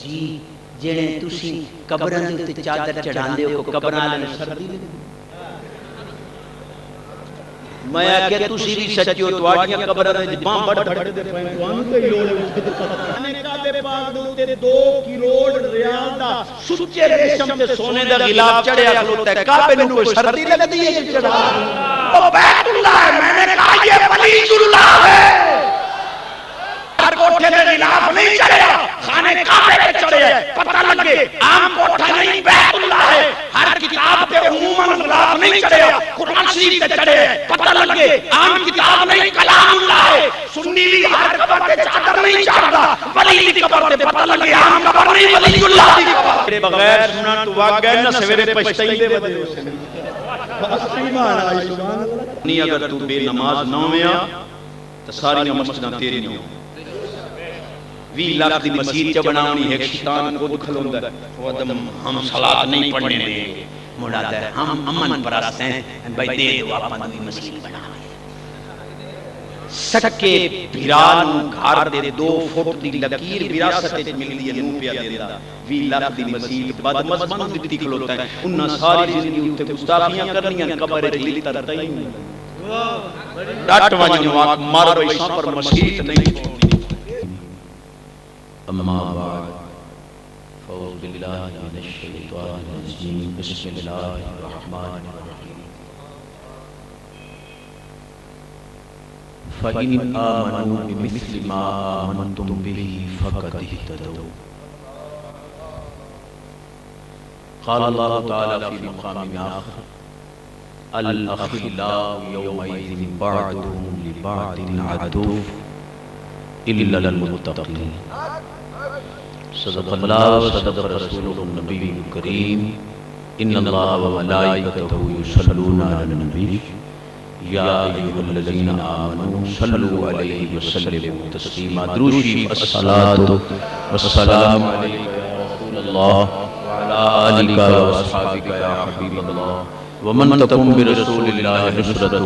جی جڑے تسی قبراں دے تے چادر چڑھاندے ہو قبراں والے سردی میں کہ تسی بھی سچو تواڈیاں قبراں دے باں بڑ بڑ دے پے توانوں تے لوڑ نے کعبے پاک دے تے 2 کروڑ ریال دا سچے ریشم تے سونے دا غلاف چڑھیا کھلوتا ہے کعبے نوں کوئی سردی لگدی ہے چڑھا او بیت اللہ ہے میں نے کہا یہ ولی اللہ ہے ہر کوٹھے تے غلاف نہیں چڑھیا خانے کعبے تے چڑھیا پتہ لگے عام کوٹھا نہیں بیت اللہ ہے ہر کتاب تے عموماً غلاف نہیں چڑھیا قرآن شریف تے چڑھے پتہ لگے عام کتاب نہیں کلام اللہ ہے سنی بھی ہر قبر تے چادر نہیں چڑھدا ولی دی قبر تے پتہ لگے عام قبر نہیں ولی اللہ دی قبر تیرے بغیر سنا تو واقعہ نہ سویرے پچھتائی دے ودے نہیں اگر تو بے نماز نہ ہویا تو ساری مسجداں تیری نہیں ہو 20 لاکھ دی مسجد چ بناونی ہے شیطان خود کھلوندا ہے وہ دم ہم صلاۃ نہیں پڑھنے دیں گے مراد ہے ہم امن پرست ہیں بھائی دے دو اپن دی مسجد بناویں سکے بھران گھر دے 2 فٹ دی لکیر وراثت وچ ملدی ہے نو پیا دیندا 20 لاکھ دی مسجد بد مذہباں نوں دتی کھلوتا ہے انہاں ساری زندگی اوتے گستاخیاں کرنیاں قبر وچ لتر تئی ڈٹ وجن واک مر ویساں پر مسجد نہیں اما بعد فاعوذ باللہ من الشیطان الرجیم بسم اللہ الرحمن الرحیم فَإِنْ آمَنُوا بِمِثْلِ مَا آمَنْتُمْ بِهِ فَقَدِ اهْتَدَوْا قال اللہ تعالی فی مقام آخر الأخلاء يومئذ بعضهم لبعض عدو إلا المتقين صدق اللہ صدق رسولہ النبی الکریم ان اللہ وملائکتہ یصلون علی النبی یا ایھا الذین آمنوا صلوا علیہ وسلموا تسلیما درود شریف الصلاۃ والسلام علیک یا رسول اللہ وعلی آلک واصحابک یا حبیب اللہ ومن تقم برسول اللہ نصرتہ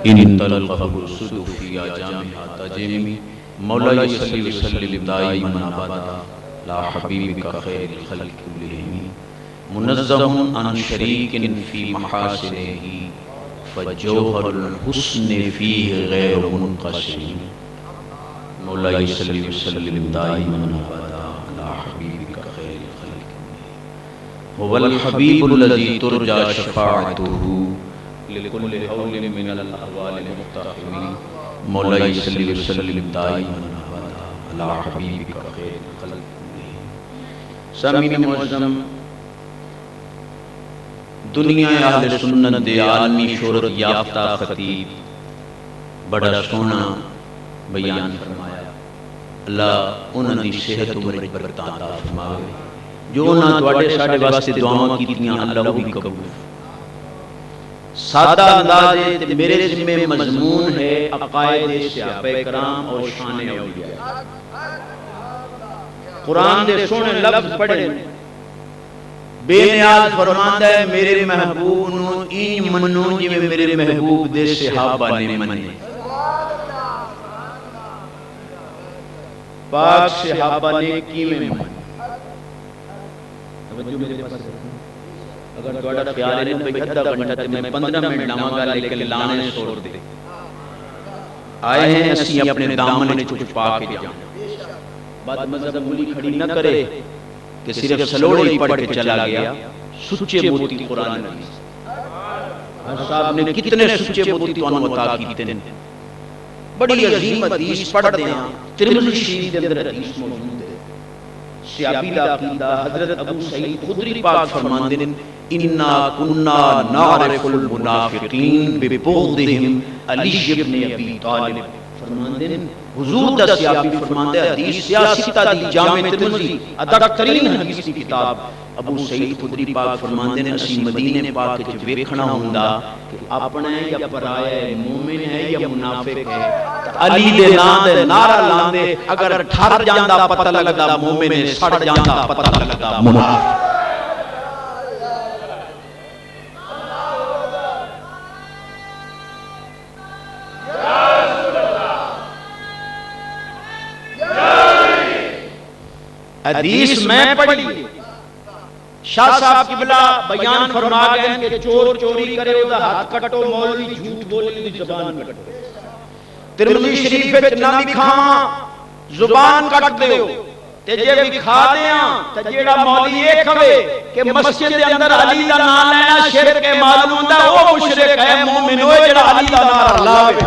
ان تلقہ الرشد فی جامع تجمی مولاي صلی وسلم دائما ابدا لا حبیبک خیر الخلق كلهم منزہ عن شریک فی محاسنہ فجوہر الحسن فیہ غیر منقسم مولاي صلی وسلم دائما ابدا لا حبیبک خیر الخلق هو الحبیب الذی ترجى شفاعته لكل حول من الاحوال المقتحم مولاي صلی وسلم دائما ابدا علی حبیبک خیر الخلق سامعین معظم دنیا اہل سنت دے عالمی شہرت یافتہ خطیب بڑا سونا بیان فرمایا اللہ انہاں دی صحت عمر برکت عطا فرماوے جو انہاں تواڈے ساڈے واسطے دعاواں کیتیاں اللہ بھی قبول سادہ انداز تے میرے ذمہ مضمون ہے عقائد صحابہ کرام اور شان اولیاء قرآن دے سونے لفظ پڑھے بے نیاز فرماندا ہے میرے محبوب نو این منو جویں میرے محبوب دے صحابہ نے منے پاک صحابہ نے کیویں منے اگر تھوڑا خیال ہے نا بھئی ادھا گھنٹہ تے میں 15 منٹ لاواں گا لیکن لانے چھوڑ دے آئے ہیں اسی اپنے دامن چھپ پا کے جاؤں بات مذہب ملی کھڑی نہ کرے کہ صرف سلوڑے ہی پڑھ کے چلا گیا سچے موتی قرآن حدیث صاحب نے کتنے سچے موتی تو انہوں عطا کیتے ہیں بڑی عظیم حدیث پڑھ دیں ترمذی شریف کے اندر حدیث موجود ہے سیابی العقیدہ حضرت ابو سعید خدری پاک فرماندے ہیں انا کنا نعرف المنافقین ببغضهم علی ابن ابی طالب فرماندے ہیں حضور دا سیابی فرماندے حدیث سیاستہ دی جامع ترمذی ادق ترین حدیث کی کتاب ابو سعید خدری پاک فرماندے ہیں اسی مدینے پاک وچ ویکھنا ہوندا کہ اپنا ہے یا پرایا ہے مومن ہے یا منافق ہے علی دے نام تے نعرہ لاندے اگر ٹھر جاندا پتہ لگدا مومن ہے سڑ جاندا پتہ لگدا منافق حدیث میں پڑھی شاہ صاحب قبلہ بیان فرما گئے کہ چور چوری کرے او دا ہاتھ کٹو، مولوی جھوٹ بولے دی زبان کٹو۔ ترمذی شریف وچ نہ بھی کھاواں زبان کٹ دیو تے جے بھی کھا دیاں تے جیڑا مولوی یہ کھوے کہ مسجد دے اندر علی دا نام لینا شرک ہے، معلوم ہوندا او مشرک ہے، مومن ہوئے جڑا علی دا نام لاوے۔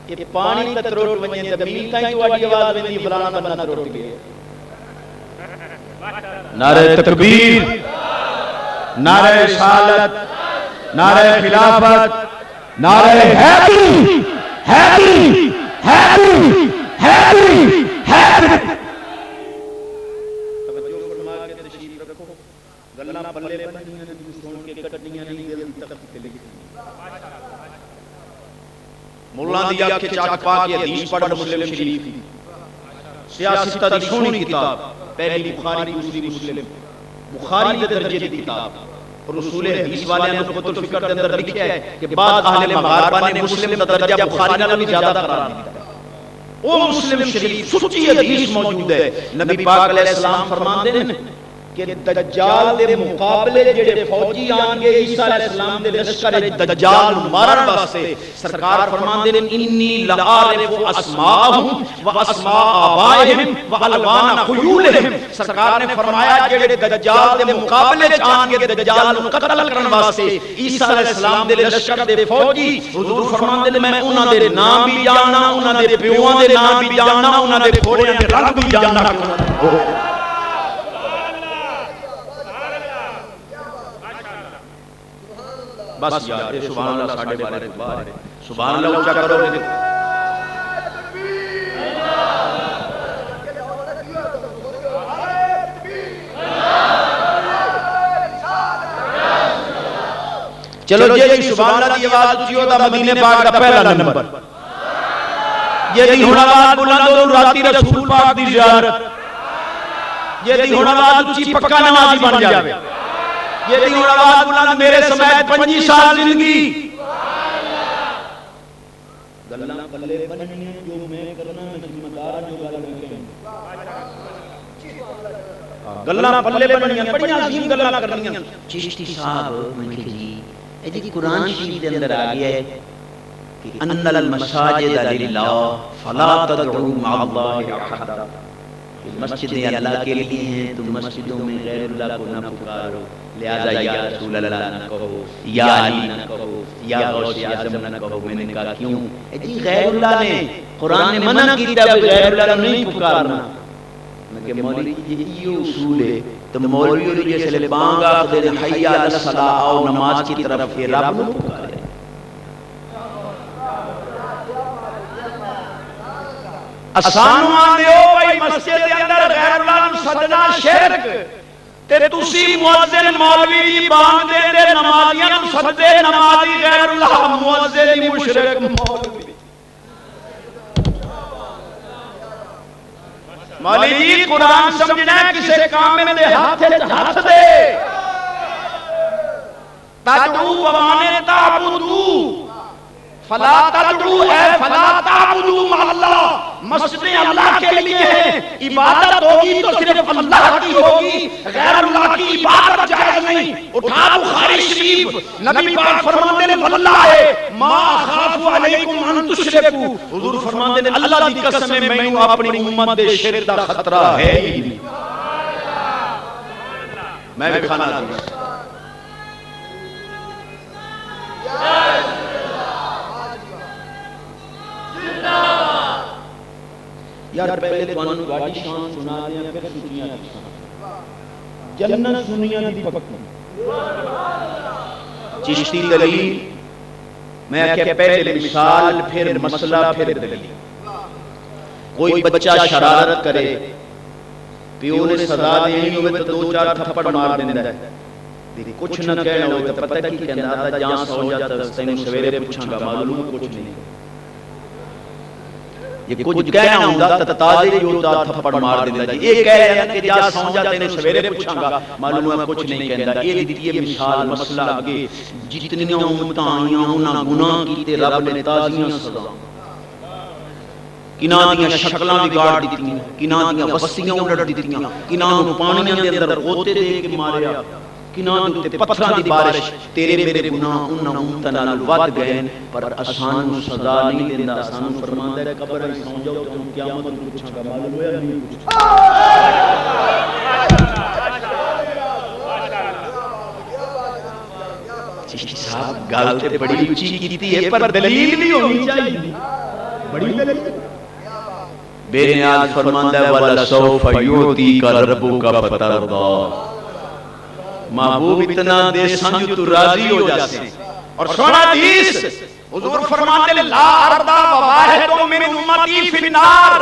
یہ پانی تے تروٹ ونجے تے میل تائیں تواڈی آواز ویندی فلانا بندہ تروٹ گیا۔ نعرہ تکبیر، نعرہ رسالت، نعرہ خلافت، نعرہ حیدری حیدری حیدری حیدری حیدری۔ توجہ فرما کے تشریف رکھو، گلاں پلے بننیاں نے سن کے کٹنیاں نہیں، دل تخت تے لکھنی۔ مولا دی آنکھ چاک پا کے حدیث پڑھ مسلم شریف دی، سیاست دی سونی کتاب، پہلی بخاری دوسری مسلم، بخاری دے درجے دی کتاب، اور اصول حدیث والے نے خود الفکر دے اندر لکھیا ہے کہ بعض اہل مغاربہ نے مسلم دا درجہ بخاری نال بھی زیادہ قرار دیا۔ وہ مسلم شریف سچی حدیث موجود ہے، نبی پاک علیہ السلام فرماندے نے کہ دجال دے مقابلے جڑے فوجی آن گے عیسیٰ علیہ السلام دے لشکر دجال مارن واسطے، سرکار فرماندے نے انی لعارف اسماءہم و اسماء آبائہم و الوان خیولہم۔ سرکار نے فرمایا جڑے دجال دے مقابلے آن گے دجال نو قتل کرن واسطے عیسیٰ علیہ السلام دے لشکر دے فوجی، حضور فرماندے نے میں انہاں دے نام بھی جاننا، انہاں دے پیواں دے نام بھی جاننا، انہاں دے گھوڑیاں دے رنگ بھی جاننا۔ بس یار سبحان اللہ ساڑھے بارے باہر ہے، سبحان اللہ اونچا کرو گے۔ چلو جی سبحان اللہ دی آواز اونچی ہو دا مدینے پاک دا پہلا نمبر، یہ دی ہن آواز بلند ہو راتی رسول پاک دی زیارت، یہ دی ہن آواز اونچی پکا نمازی بن جاوے، یہ دی آواز بلند میرے سمیت 25 سال زندگی۔ گلاں پلے بننیاں جو میں کرنا میں ذمہ دار جو گل میں کہیں، گلاں پلے بننیاں بڑیاں عظیم گلاں کرنیاں۔ چشتی صاحب منکھ جی اے جی قرآن شریف دے اندر آ گیا ہے کہ ان المساجد للہ فلا تدعوا مع اللہ احد، مسجدیں اللہ کے لیے ہیں، تم مسجدوں میں غیر اللہ کو نہ پکارو، لہذا یا رسول اللہ نہ کہو، یا علی نہ کہو، یا غوث اعظم نہ کہو۔ میں نے کہا کیوں؟ جی غیر اللہ نے قرآن نے منع کیتا ہے غیر اللہ نہیں پکارنا۔ میں کہ مولوی جی یہ اصول ہے، تو مولوی جیسے بانگ آخدے حی علی الصلاۃ آؤ نماز کی طرف پھر رب نہ پکارے۔ اسانو آندے ہو بھائی مسجد دے اندر غیر اللہ نو سجنا شرک، تے تسی مؤذن مولوی دی بانگ دے دے نمازیاں نو سجدے نمازی غیر اللہ مؤذن مشرک مولوی۔ مولوی جی قرآن سمجھنا ہے کسے کامل دے ہاتھ دے، تدعو ومانے تعبدو فلا تدعو اے فلا تعبدو مع اللہ، مسجدیں اللہ کے لیے ہیں، عبادت ہوگی تو صرف اللہ کی ہوگی، غیر اللہ کی عبادت جائز نہیں۔ اٹھا بخاری شریف نبی پاک فرماتے ہیں واللہ ما اخاف علیکم ان تشرکو، حضور فرماتے ہیں اللہ دی قسم ہے میں اپنی امت دے شرک دا خطرہ ہے ہی نہیں۔ میں بھی کھانا دوں یار پہلے تانوں گاڑی شان سنا دیاں پھر سنیاں جنت سنیاں دی پکی چشتی دلیل۔ میں کہ پہلے مثال پھر مسئلہ پھر دلیل۔ کوئی بچہ شرارت کرے پیو نے سزا دینی ہوئے تو 2-4 تھپڑ مار دیندا ہے، کچھ نہ کہنا ہوئے تو پتہ کی کہنا تھا جان سو جاتا تینوں سویرے پوچھاں گا معلوم کچھ نہیں۔ یہ کچھ کہنا ہوندا تے تازے ہی ہوتا تھپڑ مار دیندا جی یہ کہہ رہے ہیں کہ جا سو جا تینوں سویرے پوچھاں گا معلوم ہے کچھ نہیں کہندا یہ دتی ہے مثال مسئلہ اگے جتنیاں امتاں آئیاں انہاں گناہ کیتے رب نے تازیاں سزا کناں دیاں شکلاں بگاڑ دتیاں کناں دیاں وسیاں الٹ دتیاں کناں نوں پانیاں دے اندر غوطے دے کے ماریا کناں دے پتھراں دی بارش تیرے میرے گناہ انہاں امتاں نال ود گئے پر اسانوں سزا نہیں دیندا اسانوں فرماندا ہے قبر وچ سو جاؤ تے قیامت نوں پوچھاں گا معلوم ہویا نہیں کچھ چشتی صاحب گل تے بڑی اونچی کیتی ہے پر دلیل بھی ہونی چاہیے بڑی دلیل بے نیاز فرماندا ہے وَلَا سَوْفَ يُعْطِيكَ رَبُّكَ فَتَرْضَىٰ محبوب اتنا دے سمجھ تو راضی ہو جاتے ہیں اور سونا حدیث حضور فرماتے ہیں لا ارضا وواحد من امتی فی النار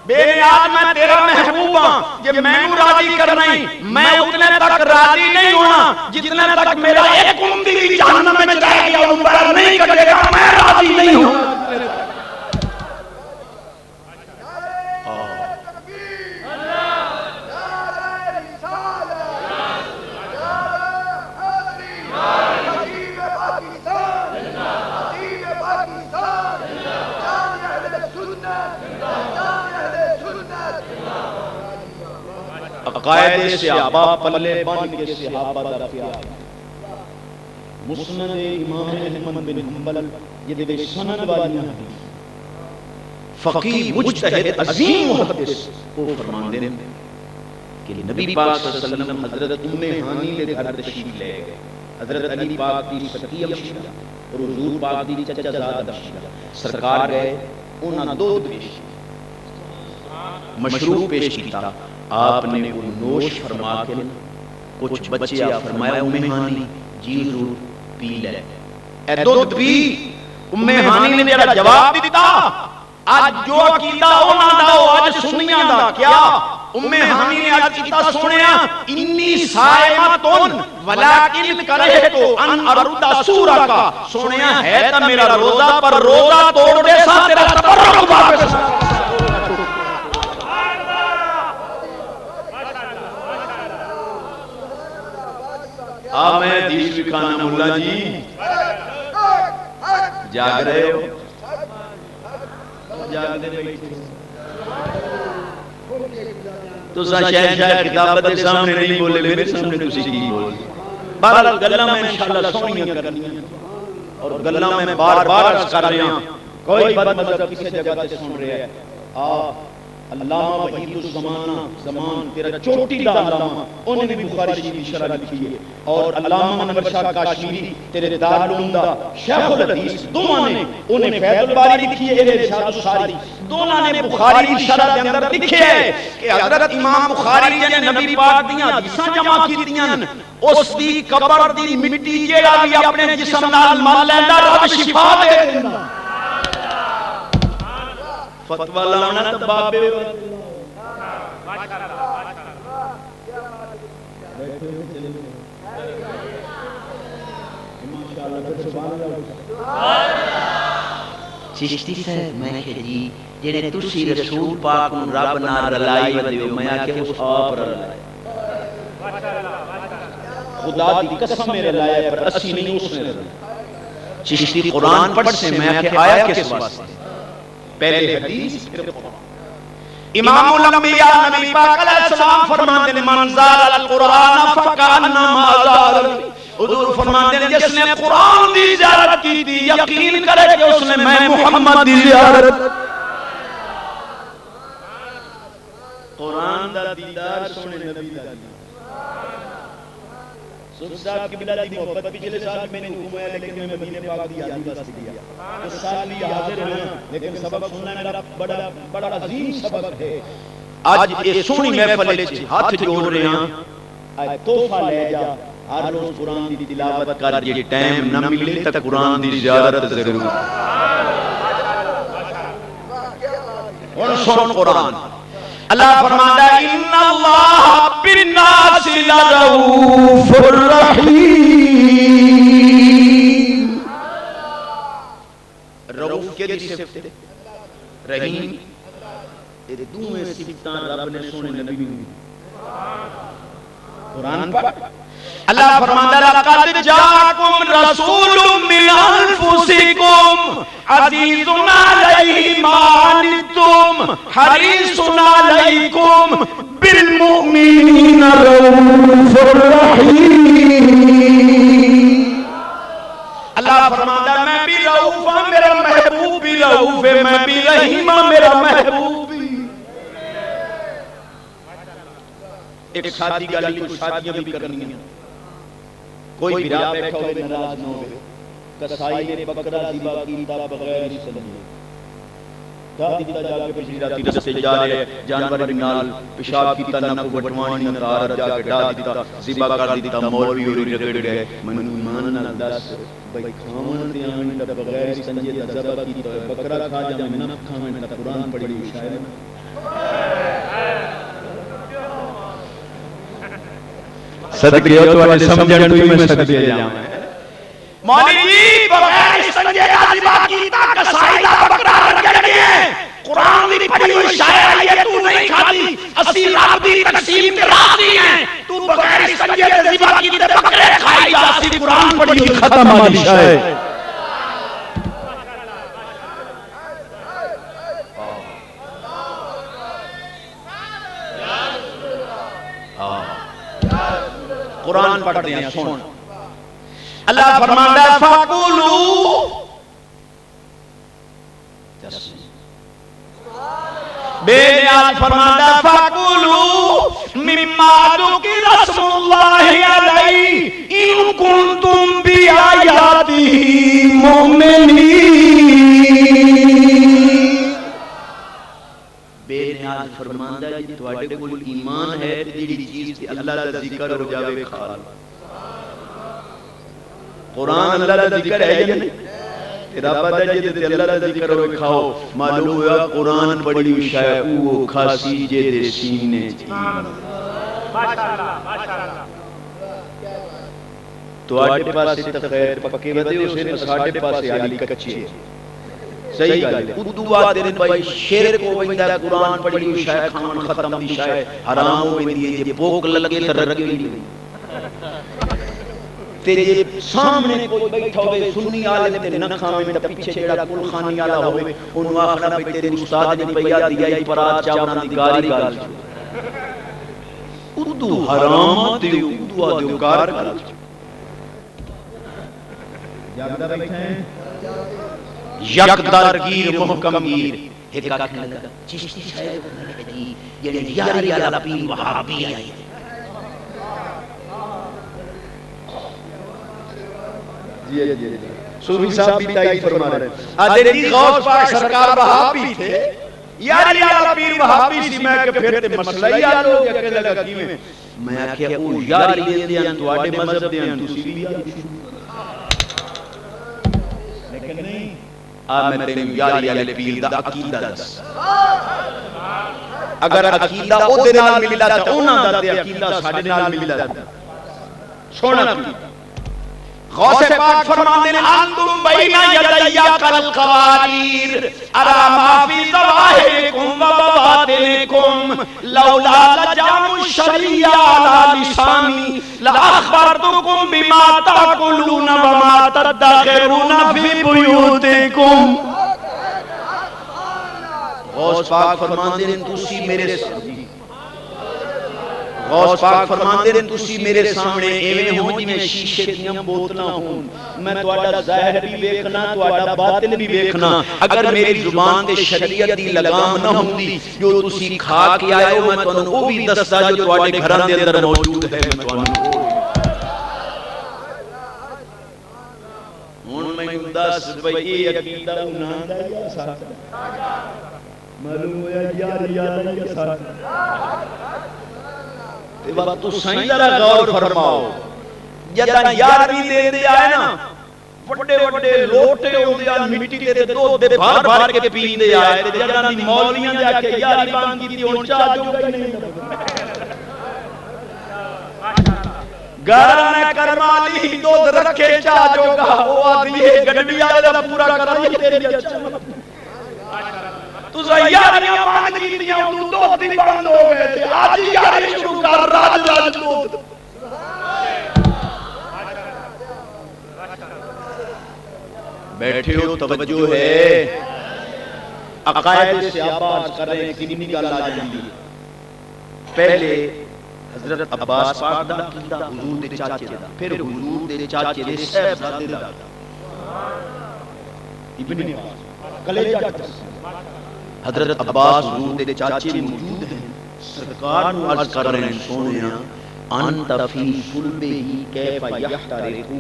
بے نیاز میں تیرا محبوب ہوں یہ میں نو راضی کرنا ہی میں اتنے تک راضی نہیں ہونا جتنے تک میرا ایک امتی جہنم میں جائے گا ان پر نہیں کرے گا میں راضی نہیں ہوں عقائد صحابہ پلے بن کے صحابہ دا پیار مسند امام احمد بن حنبل یہ دے سند والیاں ہیں فقیہ مجتہد عظیم محدث وہ فرماندے ہیں کہ نبی پاک صلی اللہ علیہ وسلم حضرت ام ہانی دے گھر تشریف لے گئے حضرت علی پاک دی سکی امشیرہ اور حضور پاک دی چچا زاد امشیرہ سرکار گئے انہاں دو پیش مشروب پیش کیتا آپ نے وہ نوش فرما کے کچھ بچے فرمایا ام ہانی جی ضرور پی لے اے دودھ پی ام ہانی نے جڑا جواب دیتا آج جو عقیدہ انہاں دا آج سنیاں دا کیا ام ہانی نے آج کیتا سنیا انی صائمۃ ولکن کرہت ان ارد سورہ کا سنیا ہے تا میرا روزہ پر روزہ توڑ دے سا تیرا تبرک واپس میں حدیث بھی کھانا مولا جی جاگ رہے ہو جاگ دے بیٹھے تو شہنشاہ کتابت کے سامنے نہیں بولے میرے سامنے تسی کی بول بہرحال گلاں میں انشاءاللہ سونیاں کرنی اور گلاں میں بار بار عرض کر رہے ہیں کوئی بد مذہب کسی جگہ سے سن رہے ہیں علامہ وحید الزمانہ زمان تیرا چوٹی دا علامہ انہوں نے بھی بخاری شریف کی شرح لکھی ہے اور علامہ انور شاہ کاشمیری تیرے دارالعلوم دا شیخ الحدیث دونوں نے انہیں فیض الباری لکھی ہے ارشاد الساری دونوں نے بخاری کی شرح کے اندر لکھے ہے کہ حضرت امام بخاری نے نبی پاک دیاں حدیثاں جمع کیتیاں اس دی قبر دی مٹی جیڑا بھی اپنے جسم نال مل لیندا رب شفا دے دیندا فتوہ لانا تو بابے چشتی صاحب میں کہ جی جنہیں تسی رسول پاک رب نہ رلائی ودیو میں آکے اس آپ رلائی خدا دی قسم میں رلایا پر اسی نہیں اس نے رلایا چشتی قرآن پڑھ سے میں آکے آیا کس واسطے پہلے حدیث پھر قرآن امام الانبیاء نبی پاک علیہ السلام فرماتے ہیں من زار القرآن فکانما زار حضور فرماتے ہیں جس نے قرآن دی زیارت کی تھی یقین کرے کہ اس نے میں محمد دی زیارت قرآن دا دیدار سونے نبی دا دیدار سلطان صاحب کی بلاد دی محبت پچھلے سال میں نے حکم ہے لیکن میں مدینہ پاک دی یادی بس دیا اس سال بھی حاضر ہیں لیکن سبق سننا میرا بڑا عظیم سبق ہے آج یہ سونی محفل چ ہاتھ جوڑ رہے ہیں اے تحفہ لے جا ہر روز قرآن دی تلاوت کر جے ٹائم نہ ملے تے قرآن دی زیارت ضرور اور سن قرآن اللہ فرماتا ہے ان اللہ بالناس لرؤوف الرحیم رؤوف کے صفت رحیم یہ دوویں صفتاں رب نے سونے نبی نوں قرآن پڑھ اللہ فرماتا ہے لقد جاءکم رسول من انفسکم عزیز علیہ ما عنتم حریص علیکم بالمؤمنین رؤوف رحیم اللہ فرماتا ہے میں بھی رؤوف ہوں میرا محبوب بھی رؤوف ہے میں بھی رحیم ہوں میرا محبوب بھی ایک شادی گالی کو شادیاں بھی کرنی ہیں کوئی برا بیٹھا ہوئے ناراض نہ ہوئے کسائی نے بکرا ذبح کیتا بغیر سلام دا دیتا جا کے پچھلی راتی رستے جا رہے جانور نال پیشاب کیتا نہ کو بٹوانی نہ تار جا کے ڈا دیتا ذبح کر دیتا مولوی اور رگڑ گئے من ایمان نہ دس بھائی کھاون تے آن دا بغیر سنجے دا ذبح کیتا بکرا کھا جا میں نہ کھاون دا قرآن پڑھی شاعر صدقے ہو تو اج سمجھن تو میں سکدے جاواں مولوی جی بغیر سنجے دا ذبح کیتا کسائی دا بکرا رگڑ گئے قرآن دی پڑھی ہوئی شاعر ہے تو نہیں کھاتی اسی رب دی تقسیم تے راضی ہیں تو بغیر سنجے دا ذبح کیتے بکرے کھائی جا اسی قرآن پڑھی ہوئی ختم والی شے قرآن پڑھتے ہیں سن اللہ فرماتا ہے فَقُولُوا بے نیاز فرماتا ہے فَقُولُوا مِمَّا ذُكِرَ اسْمُ اللَّهِ عَلَيْهِ إِن كُنتُم بِآيَاتِهِ مُؤْمِنِينَ بے نیاز فرماتا ہے جی تواڈے کول ایمان ہے تے جڑی چیز تے اللہ دا ذکر ہو جاوے کھا لو قرآن اللہ دا ذکر ہے یا نہیں تیرا پتہ ہے جے تے اللہ دا ذکر ہوے کھاؤ معلوم ہوا قرآن بڑی شے او کھاسی جے دے سینے چ ماشاءاللہ ماشاءاللہ تواڈے پاسے تے خیر پکے ودے اسے ساڈے پاسے علی کچی ہے صحیح گل ہے دعا دین بھائی شرک کو ویندا قرآن پڑھی ہوئی شے کھان ختم دی شے حرام ہو ویندی ہے جے بھوک لگے تے رگے نہیں تے جے سامنے کوئی بیٹھا ہوے سنی عالم تے نہ کھاویں تے پیچھے جڑا کل خانی والا ہوے اونوں آکھنا بھئی تیرے استاد نے پیا دیا ای پرات چاونا دی گاری گال اردو حرام تے اردو دے کار کر جاگدا بیٹھے ہیں یک درگیر محکم گیر ایک آکھنے لگا چشتی صاحب جی جڑے یاری والا پیر وہابی آئے جی جی صوفی صاحب بھی تائید فرما رہے ہیں دیکھی غوث پاک سرکار وہابی تھے یاری والا پیر وہابی سی میں کہ پھر تے مسئلہ ہی حل ہو گیا کہ لگا کیویں میں آکھیا او یاری دے ہیں تواڈے مذہب دے ہیں تسی بھی لیکن نہیں میں تینوں یاری والے پیر دا عقیدہ دس اگر عقیدہ او دے نال ملدا تے انہاں دا تے عقیدہ ساڈے نال ملدا سونا غوث پاک فرماتے ہیں انتم بین یدیا کالقواریر ارا ما فی ظواہرکم و بواطنکم لولا لجام الشریع علی لسانی لاخبرتکم بما تاکلون وما تدخرون فی بیوتکم غوث پاک فرماتے ہیں تسی میرے غوث پاک فرماندے نے تسی میرے سامنے ایویں ہو جویں شیشے دیاں بوتلاں ہون میں تہاڈا ظاہر بھی ویکھنا تہاڈا باطن بھی ویکھنا اگر میری زبان تے شریعت دی لگام نہ ہوندی جو تسی کھا کے آئے ہو میں تانوں او بھی دسدا جو تہاڈے گھراں دے اندر موجود ہے میں تانوں ہن میں دس بھئی یہ عقیدہ انہاں دا یا ساڈا معلوم ہویا یار یا ساڈا تو سائیں ذرا غور فرماؤ جداں یارویں دے دے آئے نا وڈے وڈے لوٹے ہوندے آ مٹی تے دودھ دے بھار بھار کے پیندے آئے تے جداں دی مولویاں دے آکھے یاری بان کیتی ہن چاہ جو گئی نہیں گھر میں کرمالی دودھ رکھے چاہ جو گا او آدھی ہے گڈوی والے دا پورا کرائی تیری اچھا تو تسا یاریاں بند کیتیاں تو دوست ہی بند ہو گئے تھے آج یاری شروع کر راج راج دوست بیٹھے ہو توجہ ہے عقائد سے آباز کر رہے ہیں کنی گل آ جاندی ہے پہلے حضرت عباس پاک دا عقیدہ حضور دے چاچے دا پھر حضور دے چاچے دے صاحبزادے دا ابن عباس کلیجہ حضرت عباس حضور دے چاچے موجود ہیں سرکار نو عرض کر رہے ہیں سونیا انت فی صلبہ کیف یحترقو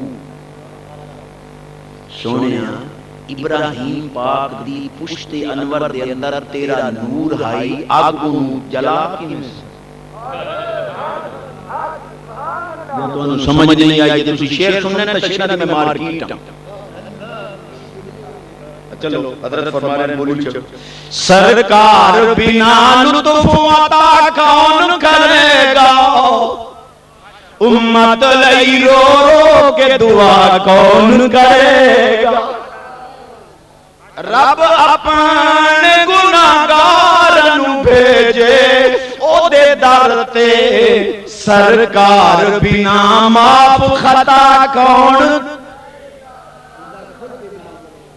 سونیا ابراہیم پاک دی پشت انور دے اندر تیرا نور ہائی آگ نو جلا کیوں تو سمجھ نہیں آئی جب شعر سننے نا شعر میں مارکیٹ چلو حضرت فرما رہے ہیں بولی چلو سرکار بنا لطف عطا کون کرے گا امت لئی رو رو کے دعا کون کرے گا رب اپنے گناہگار نو بھیجے او دے در تے سرکار بنا معاف خطا کون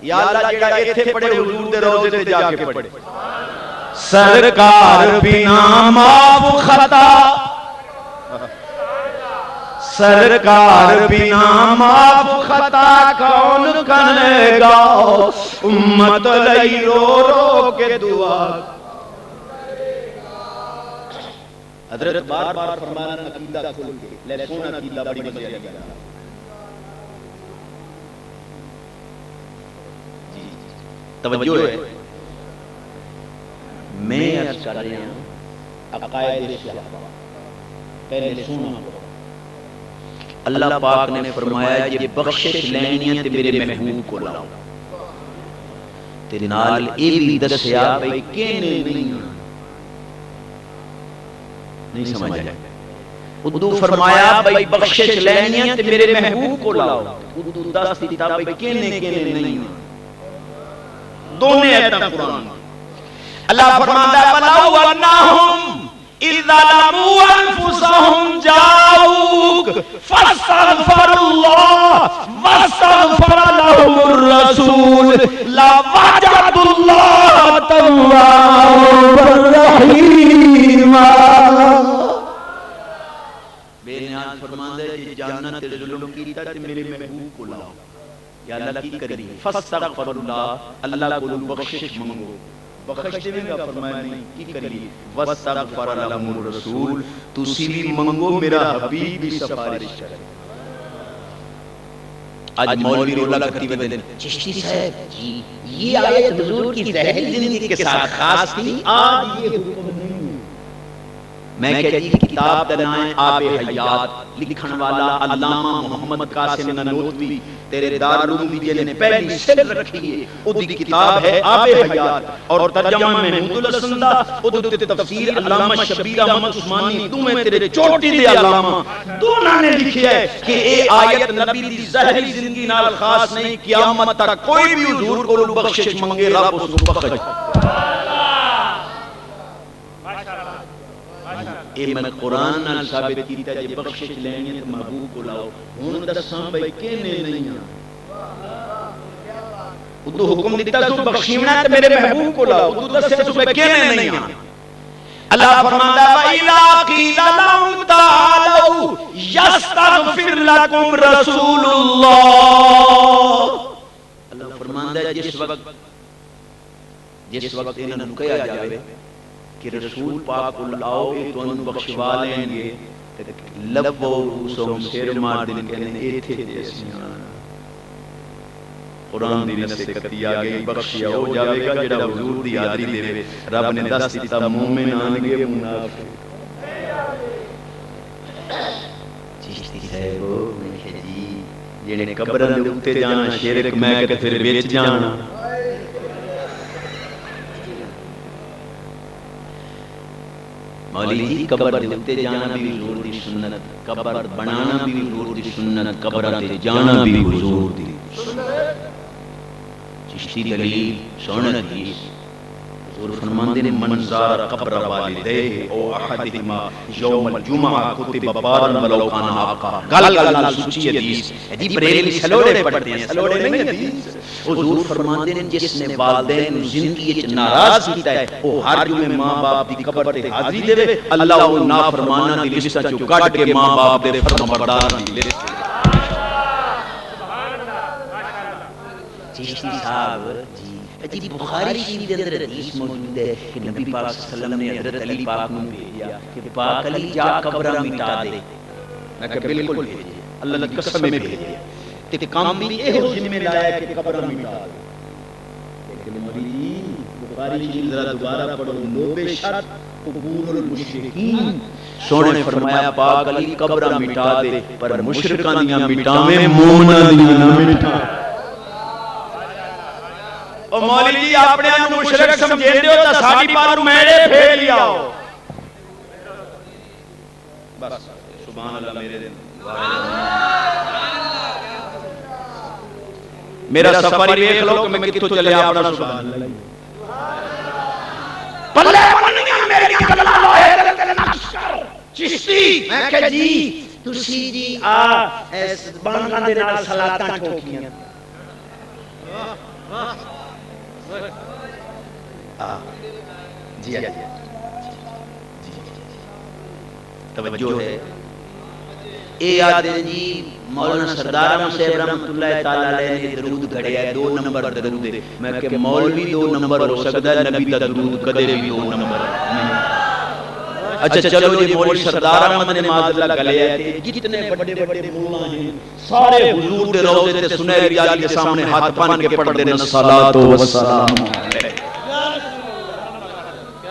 یا اللہ جڑا ایتھے پڑھے حضور دے روضے تے جا کے پڑھے سرکار بنا معاف خطا سرکار بنا معاف خطا کون کرے گا امت لئی رو رو کے دعا حضرت بار بار فرمانا عقیدہ کھول کے لے سونا عقیدہ بڑی مزے آ گیا جی توجہ ہے میں عرض کر رہا ہوں عقائد اسلام پہلے سونا اللہ پاک نے فرمایا یہ بخشش لینی ہے تے میرے محبوب کو لاؤ تے نال اے بھی دسیا بھئی کینے نہیں سمجھ آیا ادو فرمایا بھئی بخشش لینی ہے تے میرے محبوب کو لاؤ ادو دس دیتا بھئی کینے نہیں دونے ایتاں قرآن اللہ فرماتا ہے وَلَوْ أَنَّهُمْ إِذْ ظَلَمُوا أَنفُسَهُمْ جَاءُوكَ فَاسْتَغْفَرُوا اللَّهَ وَاسْتَغْفَرَ لَهُمُ الرَّسُولُ لَوَجَدُوا اللَّهَ تَوَّابًا رَحِيمًا بے نیاز فرماتا ہے کہ جاننا تے ظلم کیتا تے میرے محبوب کو لاؤ یا اللہ کی کری فاستغفر اللہ اللہ کو بخشش منگو بخش دے گا فرمایا نہیں کی کری واستغفر لهم الرسول تسی بھی منگو میرا حبیب بھی سفارش کرے آج مولوی رولا کرتی ہوئے چشتی صاحب جی یہ آیت حضور کی ظاہری زندگی کے ساتھ خاص تھی آج یہ حکم نہیں میں کہتی کتاب دنائیں آب حیات لکھن والا علامہ محمد قاسم نانوتوی تیرے دارالعلوم دی جنہیں نے پہلی سر رکھی ہے او دی کتاب ہے آب حیات اور ترجمہ محمود الحسن دا او دی تفسیر علامہ شبیر احمد عثمانی تو میں تیرے چوٹی دے علامہ دونوں نے لکھی ہے کہ اے آیت نبی دی ظاہری زندگی نال خاص نہیں قیامت تک کوئی بھی حضور کو بخشش منگے رب اس کو بخش اے میں قرآن نال ثابت کیتا جے بخشش لینی ہے تو محبوب کو لاؤ ہن دساں بھائی کینے نہیں ادو حکم دیتا سو بخشینا تے میرے محبوب کو لاؤ ادو دسے سو بھائی کینے نہیں اللہ فرماتا ہے وَإِذَا قِيلَ لَهُمْ تَعَالَوْا يَسْتَغْفِرْ لَكُمْ رَسُولُ اللَّهِ اللہ فرماتا ہے جس وقت انہوں نے کہا جاوے کہ رسول پاک لاؤ گے تو انہوں بخشوا لیں گے لب و روسوں سیر مار دن کہنے ایتھے دے سیاں قرآن دی نص کتی آگئی بخشیا ہو جاوے گا جڑا حضور دی حاضری دے رب نے دس دیتا مومن آنگے منافق چشتی صاحبو میں کہ جی جڑے قبرن دے اتے جانا شرک میں کہ پھر بیچ جانا مولی جی قبر دے اتے جانا بھی حضور دی سنت قبر بنانا بھی حضور دی سنت قبر دے جانا بھی حضور دی چشتی دلیل سنت دی اور فرماندے نے منظار قبر والدے او احدہما یوم الجمعہ کتب بارن ولو کان آقا گل گل سچی حدیث جی بریلوی سلوڑے پڑھتے ہیں سلوڑے نہیں حدیث حضور فرماندے نے جس نے والدین زندگی وچ ناراض کیتا ہے او ہر جمعے ماں باپ دی قبر تے حاضری دے اللہ او نافرماناں دی لسٹ چوں کڈ کے ماں باپ دے فرمانبرداراں دی لسٹ چشتی صاحب جی بخاری شریف کے اندر حدیث موجود ہے کہ نبی پاک صلی اللہ علیہ وسلم نے حضرت علی پاک کو بھیجا کہ پاک علی جا قبراں مٹا دے میں کہ بالکل بھیجے اللہ کی قسم بھیجے تے کام بھی اے ہو جن میں لایا کہ قبراں مٹا دے لیکن مولوی بخاری شریف ذرا دوبارہ پڑھو لو بے شک قبور المشرکین سونے نے فرمایا پاک علی قبراں مٹا دے پر مشرکاں دیاں مٹاویں مومناں دیاں نہ مٹا او مولی جی اپنے انو مشرک سمجھے دیو تا ساڑی پارو میرے پھیل لیاؤ بس سبحان اللہ میرے دن میرا سفری دیکھ لو کہ میں کتو چلے اپنا سبحان اللہ پلے پنیاں میری کلا لوہے دل نقشر چشتی میں کہ جی تسی جی ایس بانگاں دے نال صلاتاں ٹھوکیاں جی توجہ ہے اے یاد ہے جی مولانا سردار احمد صاحب رحمۃ اللہ تعالی علیہ نے درود گھڑیا ہے 2 نمبر درود ہے میں کہ مولوی 2 نمبر ہو سکتا ہے نبی دا درود کدے بھی 2 نمبر اچھا چلو جی مولوی سردار احمد نے معاذ اللہ گلے آئے تھے جتنے بڑے بڑے مولا ہیں سارے حضور دے روضے تے سنہری جالی کے سامنے ہاتھ پن کے پڑھتے ہیں الصلاۃ والسلام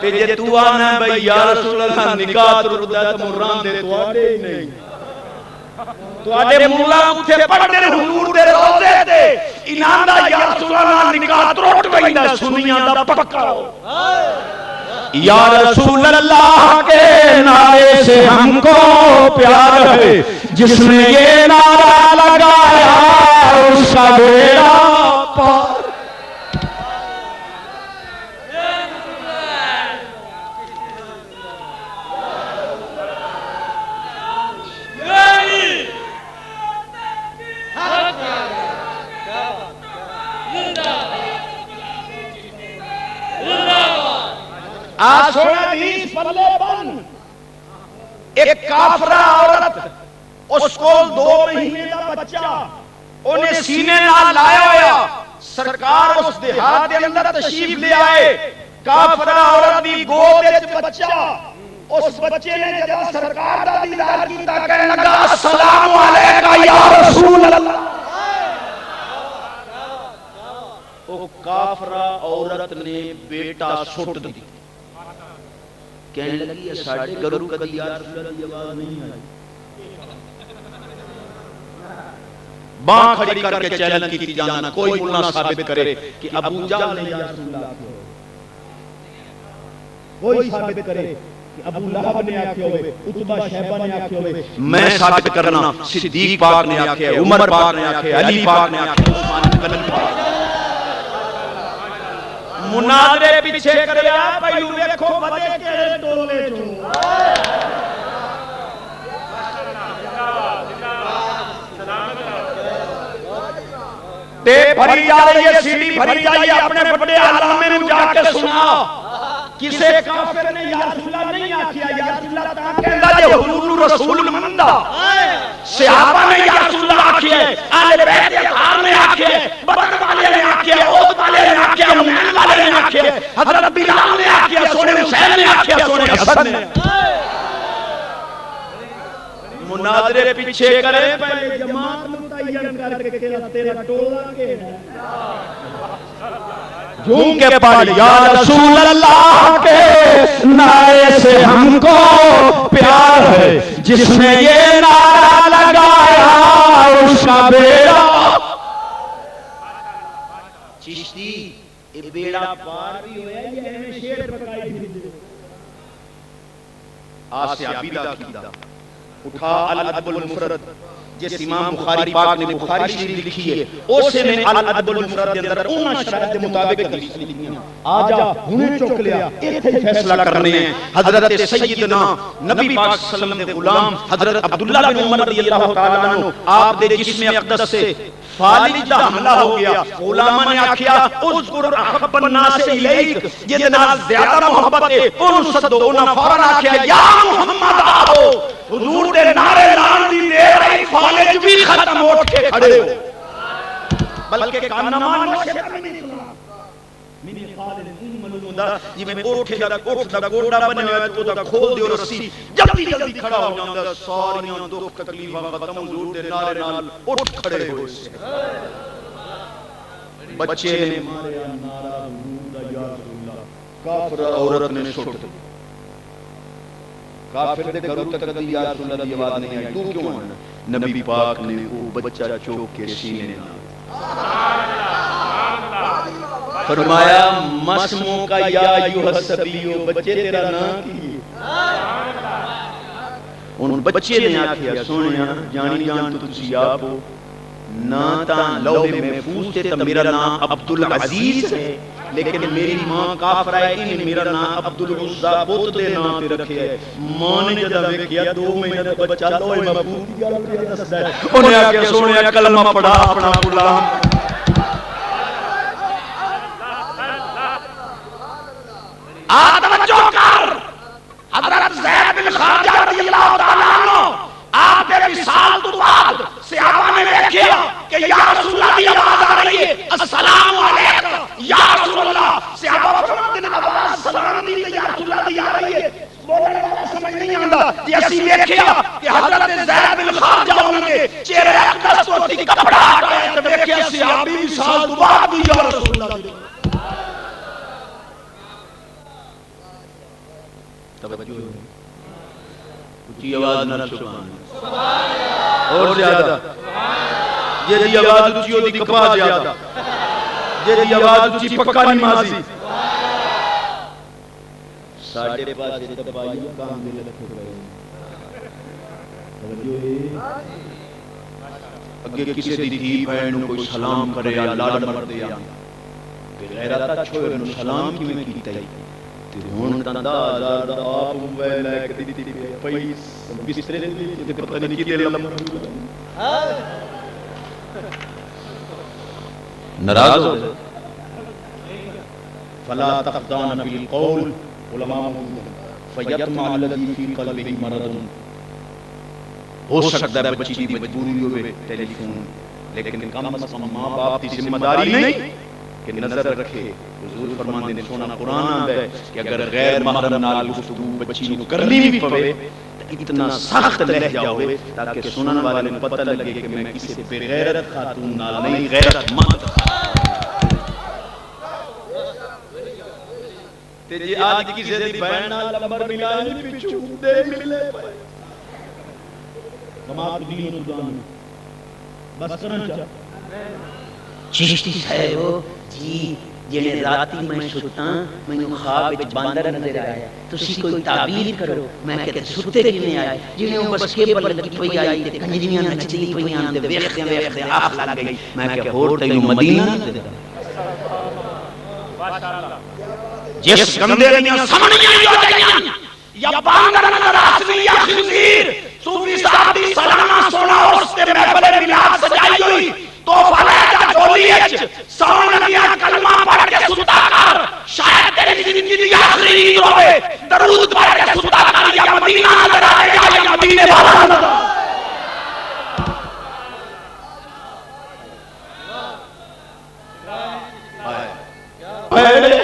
تے جے تو آنا ہے بھئی یا رسول اللہ نکاح تردا تے مران دے تواڈے ہی نہیں تواڈے مولا اوتھے پڑھتے ہیں حضور دے روضے تے انہاں دا یا رسول اللہ نکاح ترٹ ویندا سنیاں دا پکا یا رسول اللہ کے نعرے سے ہم کو پیار ہے جس نے یہ نعرہ لگایا اس کا بیڑا پار سونا حدیث پلے بن ایک کافرہ عورت اس کو 2 مہینے کا بچہ انہیں سینے نال لایا ہویا سرکار اس دیہات دے اندر تشریف لے آئے کافرہ عورت دی گود وچ بچہ اس بچے نے جب سرکار دا دیدار کیتا کہنے لگا السلام علیکہ یا رسول اللہ او کافرہ عورت نے بیٹا سٹ دی کہنے لگی ہے ساڑھے گھروں کا دیا رسول اللہ دی آواز نہیں آئی باں کھڑی کر کے چیلنج کی جانا کوئی ملنا ثابت کرے کہ ابو جہل نے یا رسول اللہ کوئی ثابت کرے کہ ابو لہب نے آکھے ہوئے عتبہ شیبہ نے آکھے ہوئے میں ثابت کرنا صدیق پاک نے آکھے عمر پاک نے آکھے علی پاک نے آکھے عثمان غنی پاک مناظرے پیچھے کریا پہلو ویکھو بدے کیڑے ٹولے چوں تے بھری جا رہی ہے سیڑھی بھری جائیے اپنے بڑے علامے میں جا کے سنا کسے کافر نے یا رسول اللہ نہیں آکھیا یا رسول اللہ تاں کہندا جے حضور رسول مندا صحابہ نے یا رسول اللہ آکھیا اہل بیت اطہار نے آکھیا بدر والے نے آکھیا احد والے نے آکھیا حنین والے نے آکھیا حضرت بلال نے آکھیا سونے حسین نے آکھیا سونے حسن نے مناظرے پیچھے کرے پہلے جماعت متعین کر کے تیرا ٹولا کے جھوم کے پڑھ یا رسول اللہ کے نعرے سے ہم کو پیار ہے جس نے یہ نعرہ لگایا اس کا بیڑا چشتی یہ بیڑا پار بھی ہویا یہ ہمیں شیر پکائی بھی آسیابی دا کیدہ اٹھا الادب المفرد جس امام بخاری پاک نے بخاری شریف لکھی ہے اسے نے الادب المفرد دے اندر انہاں شرائط دے مطابق حدیث لکھیاں آ جا ہنے چک لیا ایتھے ہی فیصلہ کرنے ہیں حضرت سیدنا نبی پاک صلی اللہ علیہ وسلم دے غلام حضرت عبداللہ بن عمر رضی اللہ تعالیٰ عنہ آپ دے جسم اقدس سے فالج دا حملہ ہو گیا علماء نے آکھیا اذکر احب الناس الیک جے نال زیادہ محبت ہے انہوں سدو انہاں فوراً آکھیا یا محمد آو حضور دے نعرے لان دی دیر آئی فالج بھی ختم اٹھ کے کھڑے ہو بلکہ کانمان نوشے میری خالد این معلوم دا جی میں اٹھ دا گوڑا بنے ہوئے تو دا کھول دیو رسی جلدی جلدی کھڑا ہو جاندہ ساریاں دکھ تکلیفاں ختم حضور دے نعرے نال اٹھ کھڑے ہوئے سے بچے نے مارے نعرہ حضور دا یا رسول اللہ کافر عورت نے چھوڑ دیا کافر دے گھروں تک دی یا رسول اللہ دی آواز نہیں آئی تو کیوں آنا نبی پاک نے وہ بچہ چوک کے سینے نہ فرمایا مسمو کا یا ایوہ السبیو بچے تیرا نام کی ان بچے نے آکھیا سونیا جانی جان تو تسی آپ ہو ناتان لوح محفوظ تے تو میرا نام عبدالعزیز ہے لیکن میری ماں کافر آئے انہیں میرا نام عبدالعزہ بہت دے نام تے رکھے ہے ماں نے جدہ ویکیا 2 مہینہ تک بچہ لوح محفوظ کی گل دسدا ہے انہیں آکھیا سونیا کلمہ پڑھا اپنا غلام توجہ کر حضرت زید بن خارجہ رضی اللہ تعالیٰ عنہ آپ کے وصال تو بعد صحابہ نے دیکھا کہ یا رسول اللہ دی آواز آ رہی ہے السلام علیکم یا رسول اللہ صحابہ فرماتے ہیں آواز سلام دی یا رسول اللہ دی آ رہی ہے بولنے والا سمجھ نہیں آندا جی اسی دیکھا کہ حضرت زید بن خارجہ انہوں نے چہرے اقدس کو تھی کپڑا ہٹایا تو دیکھا صحابی وصال تو بعد یا رسول اللہ دی توجہ اچھی آواز نہ سبحان اور زیادہ یہ دی آواز اچھی ہوتی کپا زیادہ یہ دی آواز اچھی پکا نمازی ساڑھے پاس دبائیوں کام دے رکھے گئے توجہ اگے کسی دی دھی بہن کوئی سلام کرے یا لاڈ مرد یا غیرتا چھوڑ سلام کی میں کیتا ہی ہون تندا آزار دا آپ موبائل ہے کہ دی پیس بسترے دی پتہ نہیں کی دل ناراض ہو فلا تخضعن بالقول علماء فیطمع الذی فی قلبہ مرض ہو سکتا ہے بچی دی مجبوری ہوئے ٹیلی فون لیکن کم از کم ماں باپ کی ذمہ داری نہیں کہ نظر رکھے حضور فرماندے نے سونا قرآن آندا ہے کہ اگر غیر محرم نال گفتگو بچی کو کرنی بھی پوے اتنا سخت لہجہ ہوئے تاکہ سنن والے کو پتہ لگے کہ میں کسی بے غیرت خاتون نال نہیں غیرت مند تے جی آج کسی دی بہن نال نمبر ملا نہیں پچھو دے ملے کمال دین خدا بس کرن چا چشتی صاحب جی جنہیں راتی میں ستا میں خواب وچ باندر نظر آیا تسی کوئی تعبیر کرو میں کہتے ستے کیویں آئے جنہیں بس کے بل لگی پئی آئی تے کنجریاں نچدی پئیاں تے ویکھدے ویکھدے آنکھ لگ گئی میں کہ ہور تینوں مدینہ ماشاءاللہ جس گندے دیاں سامنیاں ہو گئیاں یا باندر نظر آسوی یا خنزیر صوفی صاحب دی سالانہ سونا اس تے محفل میلاد سجائی ہوئی تو فلیجہ جولیج سون لگیا کلمہ پڑھ کے ستا کر شاید تیری زندگی دی آخری عید ہوئے درود پڑھ کے ستا کر یا مدینہ نظر آئے گا یا مدینے والا نظر آئے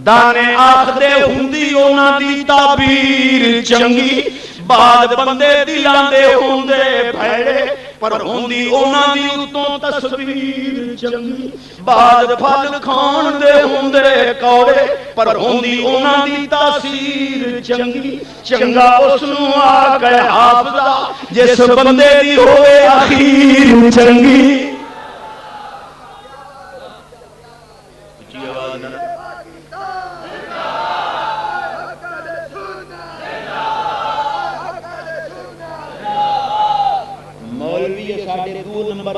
دانے آخ دے ہندی اونا دی تعبیر چنگی بعد بندے دلان دے ہوندے بھیڑے پر ہوندی اونا دی اتوں تصویر چنگی بعد پھل کھان دے ہوندے کوڑے پر ہوندی اونا دی تاثیر چنگی چنگا اس نو آگئے حافظہ جس بندے دی ہوئے آخیر چنگی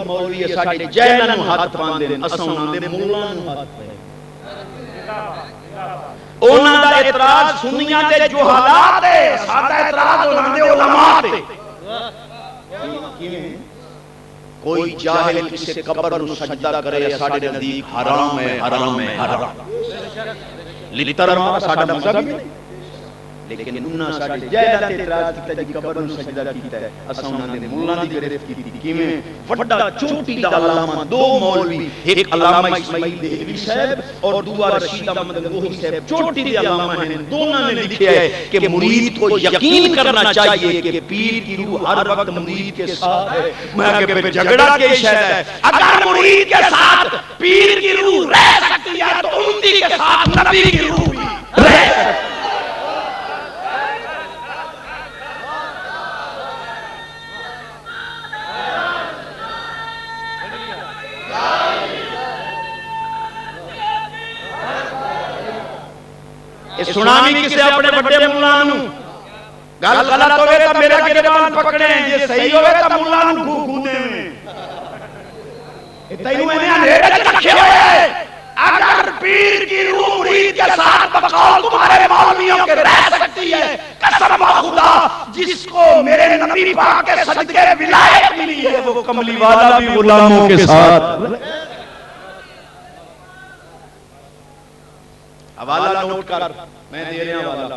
معتبر مولوی ساڈے جہلاں نوں ہاتھ پاندے نے اساں انہاں دے مولاں نوں ہاتھ پاندے انہاں دا اعتراض سنیاں تے جہالاں تے ساڈا اعتراض انہاں دے علماء تے کیویں کوئی جاہل کسی قبر نو سجدہ کرے ساڈے نزدیک حرام ہے حرام ہے حرام لترما ساڈا مذہب نہیں لیکن انہاں ساڈے جہلاں تے اعتراض کیتا جی قبر نو سجدہ کیتا ہے اساں انہاں دے مولاں دی گرفت کیتی کیویں وڈا چوٹی دا علامہ دو مولوی ایک علامہ اسماعیل دہلوی صاحب اور دوسرا رشید احمد گنگوہی صاحب چوٹی دے علامہ ہیں دونوں نے لکھا ہے کہ مرید کو یقین کرنا چاہیے کہ پیر کی روح ہر وقت مرید کے ساتھ ہے میں کہ پھر جھگڑا کے شہر ہے اگر مرید کے ساتھ پیر کی روح رہ سکتی ہے تو امتی کے ساتھ نبی کی روح بھی رہ سکتی ہے سنانی کسے اپنے بڑے مولا نوں گل غلط ہوئے تو میرا گریبان پکڑے جے صحیح ہوئے تو مولا نوں گھو گھو دے تینوں میں نے اندھیرے رکھے ہوئے اگر پیر کی روح مرید کے ساتھ بقول تمہارے مولویوں کے رہ سکتی ہے قسم خدا جس کو میرے نبی پاک کے صدقے ولایت ملی ہے وہ کملی والا بھی غلاموں کے ساتھ حوالہ نوٹ کر میں دے رہا حوالہ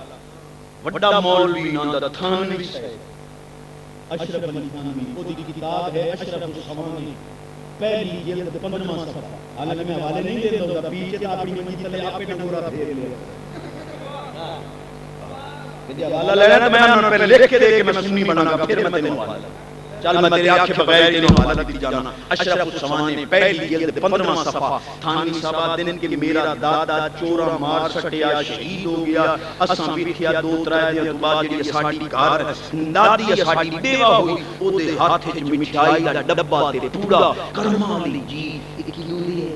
وڈا مولوی نام دا تھانوی صاحب اشرف علی تھانوی وہ دی کتاب ہے اشرف الثوانی پہلی جلد 15واں صفحہ حالانکہ میں حوالے نہیں دے دوں گا پیچھے تو اپنی منجی تلے آپ پہ ڈنگورا پھیر لیا کہ حوالہ لینا تو میں انہوں نے پہلے لکھ کے دے کہ میں سنی بنا گا پھر میں تینوں حوالہ چل میں تیرے آنکھیں بغیر تینوں حوالہ دیتی جانا اشرف الثوانی پہلی جلد 15واں صفحہ تھانوی صاحب دن کہ میرا دادا چورا مار سٹیا شہید ہو گیا اساں بیٹھیا دو ترے دن تو بعد جڑی ساڈی گھر دادی ساڈی بیوہ ہوئی او دے ہاتھ وچ مٹھائی دا ڈبا تے پورا کرما لی جی کیوں ہے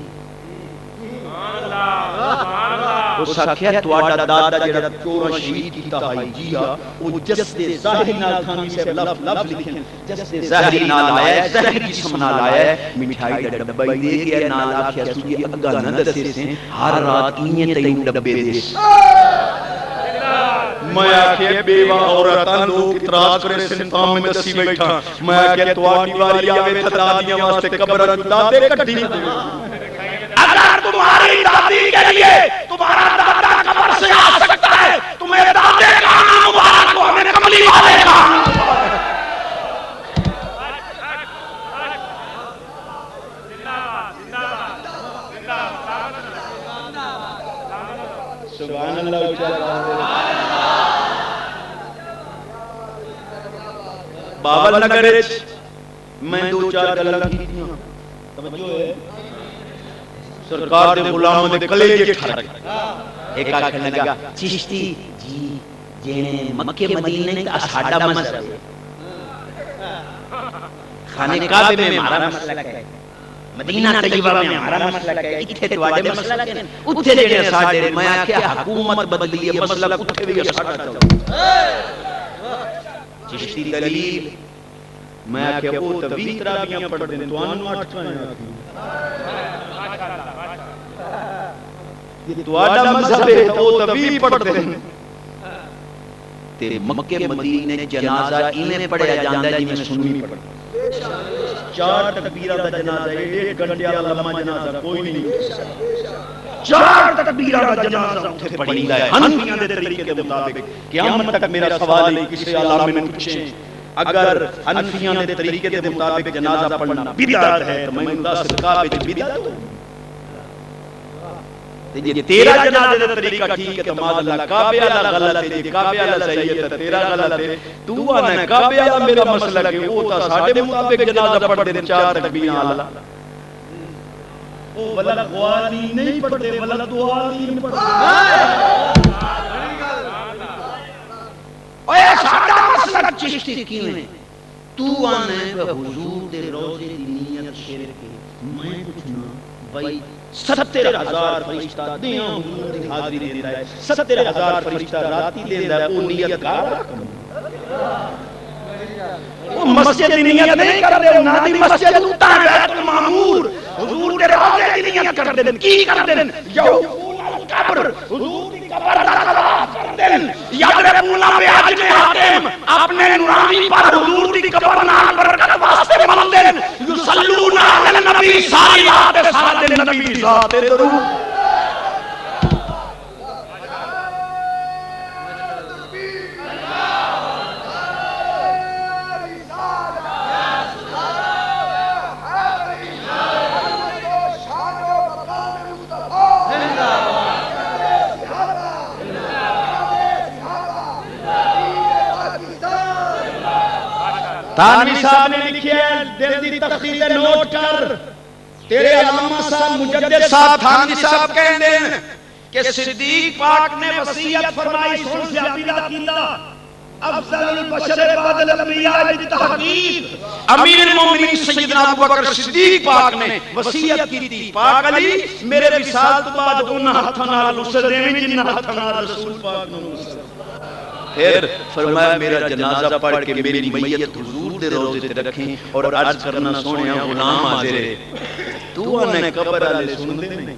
اس آکھیا تواڈا دادا جڑا چورا شہید کیتا ہے جی او جس دے ظاہر نال تھانوی صاحب لفظ لکھن جس دے ظاہر نال آیا ظاہر جسم نال آیا مٹھائی دا ڈبا ہی دے گیا نال آکھیا سوئی اگا نہ دسے سے ہر رات اینی تینوں ڈبے دے میں آکھیا بیوہ عورتاں لوگ اعتراض کرے سنتام میں دسی بیٹھا میں آکھیا تواڈی واری آوے تے دادیاں واسطے قبر جدا تے کٹی اگر تمہاری دادی کے لیے تمہارا دادا قبر سے آ سکتا ہے تمہیں دادے کا نام مبارک ہو ہمیں کملی والے کا سبحان اللہ بابل نگر میں دو چار گلاں کیتیاں توجہ ہے سرکار دے غلاموں دے کلیجے ٹھڑک ایک آکھن لگا چشتی جی جینے مکے مدینے کا ساڈا مذہب خانے کعبے میں ہمارا مسلک ہے مدینہ طیبہ میں ہمارا مسلک ہے ایتھے تواڈے مسلک ہے اوتھے جڑے ساڈے میں آکھیا حکومت بدلی ہے مسلک اوتھے وی ساڈا چلو چشتی دلیل میں آکھیا او تے 20 تراویحاں پڑھ دین توانوں 8 تواڈا مذہب ہے تو تبھی پڑھتے ہیں تے مکے مدینے جنازہ ایویں پڑھیا جاندا ہے جویں سنی پڑھدا 4 تکبیراں دا جنازہ ہے 1 گھنٹے والا لمبا جنازہ کوئی نہیں 4 تکبیراں دا جنازہ اوتھے پڑھیدا ہے حنفیاں دے طریقے دے مطابق قیامت تک میرا سوال ہے کسی عالم نے پوچھے اگر حنفیاں دے طریقے دے مطابق جنازہ پڑھنا بدعت ہے تو میں دس کعبے وچ بدعت ہو جی تیرا جنازے دا طریقہ ٹھیک ہے تو معاذ کعبے والا غلط ہے جی کعبے والا صحیح ہے تو تیرا غلط ہے تو انا کعبے والا میرا مسئلہ ہے وہ تو ساڈے مطابق جنازہ پڑھتے ہیں 4 تکبیراں والا او ولا قوالی نہیں پڑھتے ولا دعالی نہیں پڑھتے اوے ساڈا مسئلہ چشتی کیویں تو انا حضور دے روزے دی نیت شرک ہے میں پوچھنا بھائی 70,000 فرشتہ دیاں حضور دی حاضری دیندا ہے 70,000 فرشتہ راتی دیندا ہے او نیت کار مسجد دی نیت نہیں کر دے نہ دی مسجد اتا بیت المعمور حضور دے روضے دی نیت کر دے کی کر دے یوفون القبر حضور دی قبر دا طواف کر دے یضربون بعجل حاتم اپنے نورانی پر حضور دی قبر نال برکت واسطے مل دے یصلون علی النبی ساری رات سارا دن نبی ذات درود تھانوی صاحب نے لکھی ہے دل دی تخطیط نوٹ کر تیرے علامہ صاحب مجدد صاحب تھانوی صاحب کہندے ہیں کہ صدیق پاک نے وصیت فرمائی سن زیادی دا کیتا افضل البشر بعد الانبیاء بالتحقیق امیر المومنین سیدنا ابو بکر صدیق پاک نے وصیت کی تھی پاک علی میرے وصال تو بعد انہاں ہتھاں نال نصرت دیویں جنہاں ہتھاں نال رسول پاک نو نصرت پھر فرمایا میرا جنازہ پڑھ کے میری میت حضور دے روضے تے رکھیں اور عرض کرنا سونیا غلام حاضر تو نے قبر والے سن دے نہیں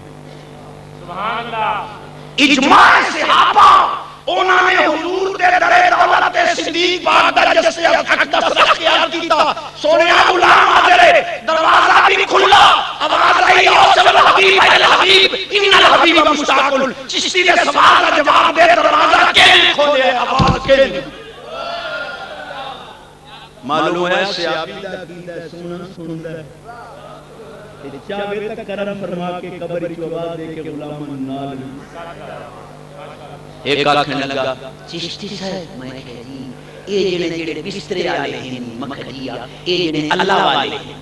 سبحان اللہ اجماع صحابہ انہاں نے حضور دے در دولت صدیق پاک دا جسے اقدس رکھ کے عرض کیتا سونیا غلام حاضر دروازہ بھی کھلا آواز آئی اوصل الحبیب الحبیب ان الحبیب مشتاق چشتی نے سوال کا جواب دے دروازہ کیوں کھولے آواز کیوں معلوم ہے صحابی دا عقیدہ سونا سندا ہے چاہے تک کرم فرما کے قبر کی آواز دے کے غلاماں نال ایک آکھنے لگا چشتی صاحب میں کہہ جی اے جڑے بسترے والے ہیں مکھجیا اے جڑے اللہ والے ہیں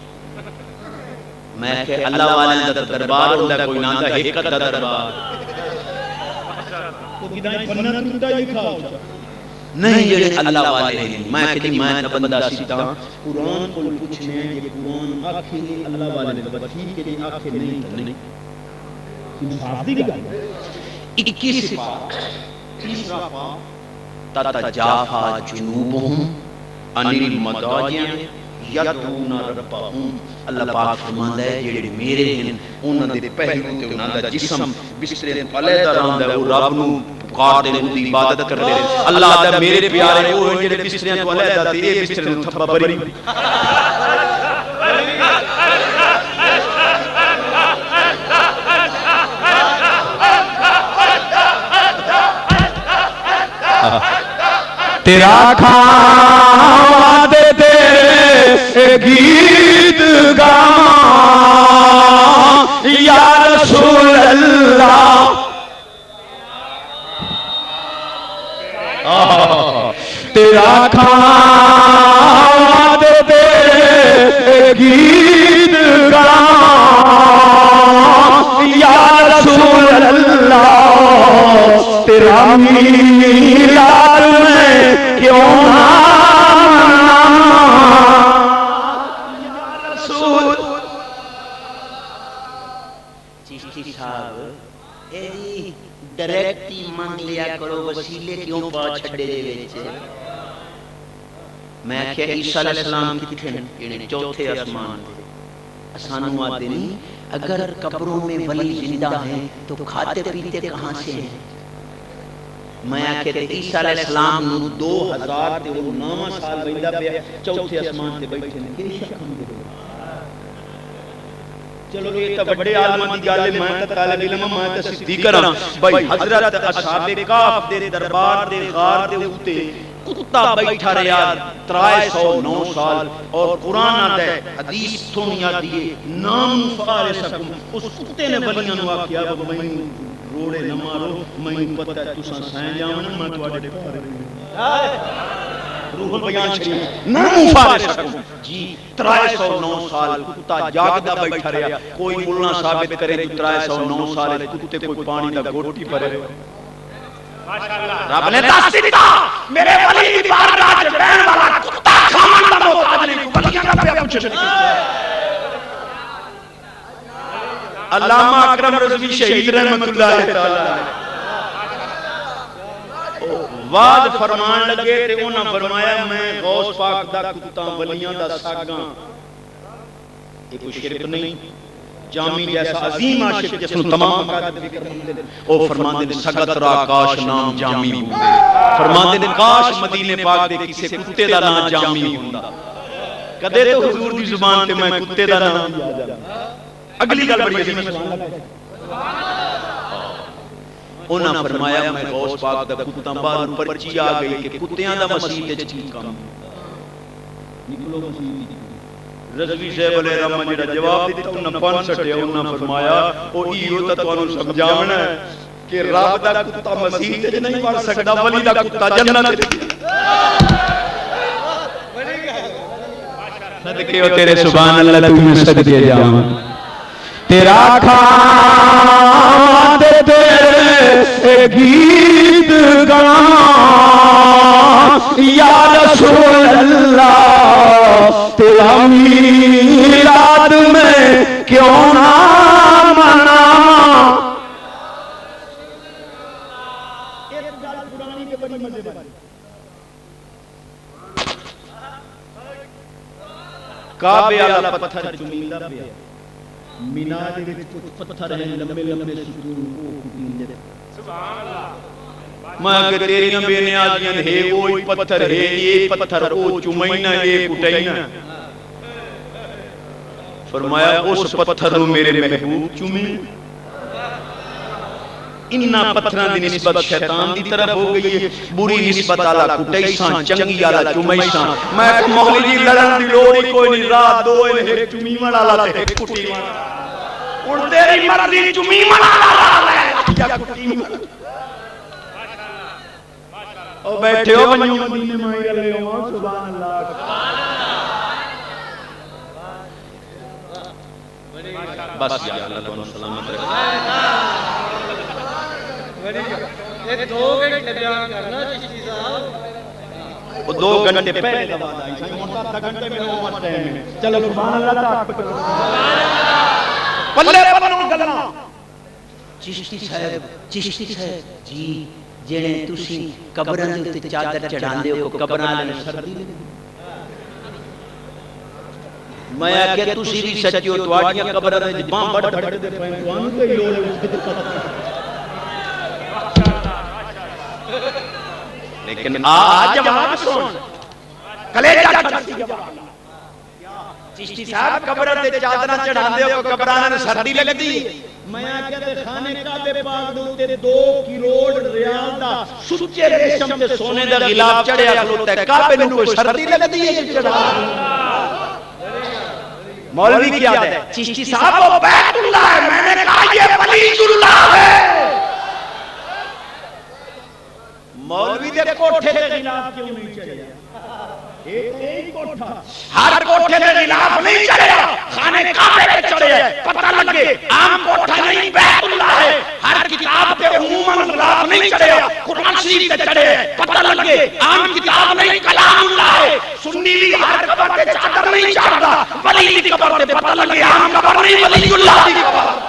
میں کہ اللہ والے دا دربار ہوندا کوئی نہ دا ایک دا دربار تو کداں پنہ ٹوٹا ہی کھاؤ نہیں جڑے اللہ والے ہیں میں کہ میں بندہ سیتا قرآن کو پوچھنے یہ قرآن آکھے اللہ والے دا ٹھیک ہے آکھے نہیں انصاف دی گل 21 صفات تیسرا پا تتجافا جنوبهم عن المضاجع یدعون ربهم اللہ پاک فرماندا ہے جڑے میرے ہیں انہاں دے پہلو تے انہاں دا جسم بسترے تے علیحدہ رہندا ہے وہ رب نو پکار دے دی عبادت کردے اللہ دا میرے پیارے وہ ہیں جڑے بسترے تے علیحدہ تے اے بسترے نو تھپا بری تیرا کھاں دے تیرے گیت گاں یا رسول اللہ تیرا کھاں دے تیرے گیت گاں یا رسول اللہ تیرا میلاد میں کیوں نہ رسول چشتی صاحب اے ڈائریکٹی مانگ لیا کرو وسیلے کیوں پا چھڑے دے وچ میں کہ عیسیٰ علیہ السلام کتھے ہیں چوتھے آسمان تے اسانو آتے نہیں اگر قبروں میں ولی زندہ ہیں تو کھاتے پیتے کہاں سے ہیں میں آکھے عیسیٰ علیہ السلام نو 2000 تے وہ 9 سال ویندا پیا چوتھے آسمان تے بیٹھے نے کی شک ہم دے چلو یہ تو بڑے عالم دی گل ہے میں تے طالب علم میں تے صدیق ہاں بھائی حضرت اصحاب کہف دے دربار دے غار دے اوتے کتا بیٹھا رہا 309 سال اور قرآن آتا ہے حدیث سنیا دیئے نام فارسکم اس کتے نے ولیاں نو آکھیا میں روڑے نہ مارو میں پتہ ہے تساں سائیں جاؤں میں تواڈے پارے روح البیان شریف نام فارسکم جی 309 سال کتا جاگدا بیٹھا رہا کوئی ملنا ثابت کرے تو 309 سال کتے کوئی پانی دا گھوٹی پڑے رب نے دس دیتا میرے ولی دی بارگاہ وچ رہن والا کتا کھان دا محتاج نہیں ولیاں دا پیا پوچھ علامہ اکرم رضوی شہید رحمت اللہ تعالی وعد فرمان لگے تے انہاں فرمایا میں غوث پاک دا کتا ولیاں دا ساگاں. یہ کوئی شرک نہیں. جامی جیسا عظیم عاشق جس نے تمام مقاصد ذکر مندے او فرماندے نے سگت را کاش نام جامی ہوندے. فرماندے نے کاش مدینے پاک دے کسے کتے دا نام جامی ہوندا. کدے تو حضور دی زبان تے میں کتے دا نام یاد آ. اگلی گل بڑی عظیم ہے. انہاں فرمایا میں غوث پاک دا کتا باہر پرچی آ گئی کہ کتیاں دا مسیح تے چیز کام نکلو مسیح. رضوی صاحب علیہ رحمہ جڑا جواب دیتا انہاں 65 انہاں فرمایا او ایو تے تانوں سمجھاونا ہے کہ رب دا کتا مسیح تے نہیں بن سکدا ولی دا کتا جنت تے. صدقے او تیرے سبحان اللہ تو میں سجدے جاواں. تیرا کھان دے تیرے گیت گاں یا رسول اللہ تیرا میلاد میں کیوں نہ منا. کعبے والا پتھر چمیندہ پیا. مینار دے وچ کچھ پتھر ہیں لمبے لمبے ستون او کٹیندے. سبحان اللہ. میں کہ تیریاں بے نیازیاں ہے وہی پتھر ہے یہ پتھر او چمینا یہ کٹینا. فرمایا اس پتھر نو میرے محبوب چومے. انہاں پتھراں دی نسبت شیطان دی طرف ہو گئی ہے. بری نسبت والا کٹیساں چنگی والا چومیساں. میں کہ مولوی جی لڑن دی لوڑ ہی کوئی نہیں. رات دو ایک چومیون والا تے ایک کٹیون. ہن تیری مرضی چومیون والا ہے یا کٹیون. او بیٹھے ہو بنیو مدینے مائی والے ہو. سبحان اللہ. بس یا اللہ تانوں سلامت رکھے. یہ 2 گھنٹے بیان کرنا چشتی صاحب. وہ 2 گھنٹے پہلے دبا دائی سائیں موٹا 2 گھنٹے میں وہ مت ٹائم ہے. چلو سبحان اللہ تعالی پلے بنو گلاں. چشتی صاحب جی جڑے تسی قبراں دے تے چادر چڑھاندے ہو قبراں والے سردی لگدی. میں کہ تسی بھی سچے ہو تواڈیاں قبراں دے باں بڑ بڑ دے پے توانوں کوئی لوڑ ہے اس دی دقت. لیکن آج جواب سن کلیجہ چڑھتی جواب. چشتی صاحب قبراں تے چادراں چڑھاندے ہو قبراں نے سردی لگدی. میں کہتے خانے کعبے پاک دے 2 کروڑ ریال دا سچے ریشم تے سونے دا غلاف چڑھیا کھلوتا ہے. کعبے نوں کوئی سردی لگدی ہے چڑھا. مولوی کیا ہے چشتی صاحب وہ بیت اللہ ہے. میں نے کہا یہ پلیت اللہ ہے. مولوی دے کوٹھے دے غلاف کیوں نہیں چڑھیا؟ ایک کوٹھا ہر کوٹھے دے غلاف نہیں چڑھیا. خانے کعبے پہ چڑھے پتہ لگے عام کوٹھا نہیں بیت اللہ ہے. ہر کتاب پہ عموماً غلاف نہیں چڑھیا. قرآن شریف پہ چڑھے پتہ لگے عام کتاب نہیں کلام اللہ ہے. سنی بھی ہر قبر پہ چادر نہیں چڑھتا. ولی دی قبر پہ پتہ لگے عام قبر نہیں ولی اللہ دی قبر.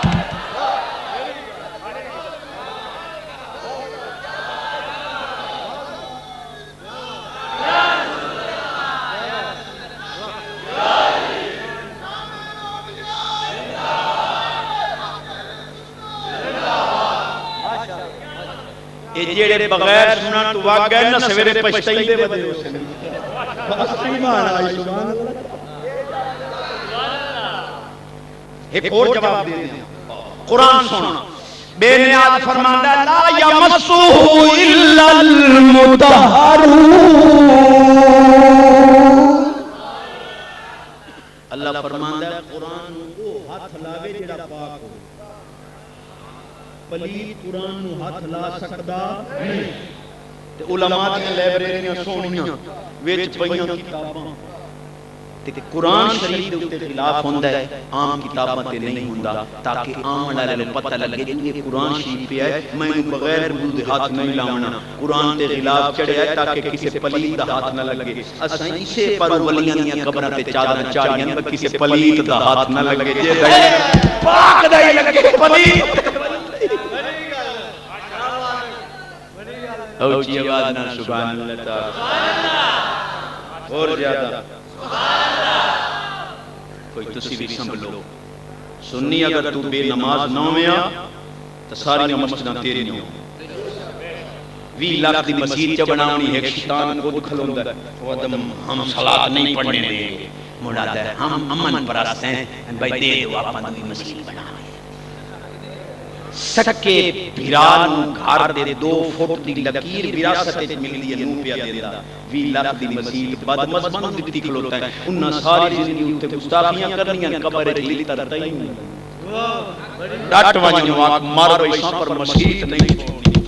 جیڑے بغیر سنن تو واگ گئے نہ سویرے پچھتائی دے بدے ہو سن. بس ایمان آئی. سبحان اللہ. ایک اور جواب دے دیں. قرآن سنا بے نیاز فرماندا ہے لا یمسہ الا المطہرون. اللہ فرماندا ہے قرآن کو ہاتھ لاوے جڑا پاک ہو. پلیت قرآن نو ہاتھ لا سکدا نہیں. تے علماء دی لائبریریاں سونیاں وچ پئیاں کتاباں تے قرآن شریف دے اوتے خلاف ہوندا ہے. عام کتاباں تے نہیں ہوندا تاکہ عام والے نوں پتہ لگے کہ یہ قرآن شریف پہ ہے. میں بغیر وضو دے ہاتھ نہیں لاونا. قرآن تے خلاف چڑھیا ہے تاکہ کسی پلیت دا ہاتھ نہ لگے. اساں اسے پر ولیاں دیاں قبراں تے چادراں چاڑیاں پر کسی پلیت دا ہاتھ نہ لگے. جے پاک دا ہی لگے پلیت. اونچی آواز نہ سبحان اللہ تعالی اور زیادہ کوئی تسی بھی سنبھلو سنی اگر تو بے نماز نہ ہویا تو ساری مسجداں تیری نہیں ہو 20 لاکھ دی مسجد چ بناونی ایک شیطان خود کھلوندا ہے وہ دم ہم صلاۃ نہیں پڑھنے دیں گے مراد ہے ہم امن پرست ہیں بھائی دے دو اپن دی مسجد بناویں سکے بھرا نو گھر دے 2 فٹ دی لکیر وراثت وچ ملدی ہے نو پیا دیندا 20 لاکھ دی مسجد بد مذہباں دتی کھلوتا ہے انہاں ساری زندگی اوتے گستاخیاں کرنیاں قبر وچ لتا تئی ڈٹ ونجو مر ویساں پر مسجد نہیں چھوڑنی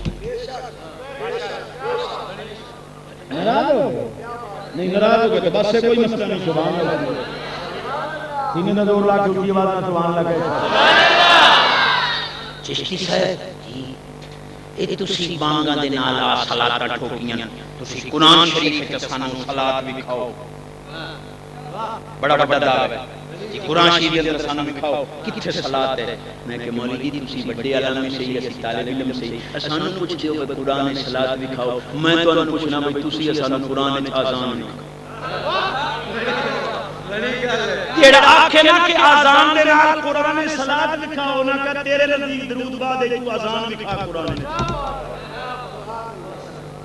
ناراض ہو نہیں ناراض ہو گئے تو بس سے کوئی مسئلہ نہیں سبحان اللہ سینے نہ زور لا کے اونچی آواز نہ سبحان اللہ کہے چشتی صاحب اے تسی بانگاں دے نال صلاۃ ٹھوکیاں تسی قرآن شریف وچ سانو صلاۃ وکھاؤ بڑا بڑا دعویٰ ہے کہ قرآن شریف دے اندر سانو وکھاؤ کتھے صلاۃ ہے میں کہ مولوی جی تسی بڑے عالم سے اسی طالب علم سے سانو پوچھ دیو کہ قرآن وچ صلاۃ وکھاؤ میں تانوں پوچھنا بھئی تسی سانو قرآن وچ اذان وکھاؤ جیڑا آکھے نا کہ اذان دے نال قرآن صلاۃ وکھاؤ نہ کہ تیرے نزدیک درود بعد ہے تو اذان وکھا قرآن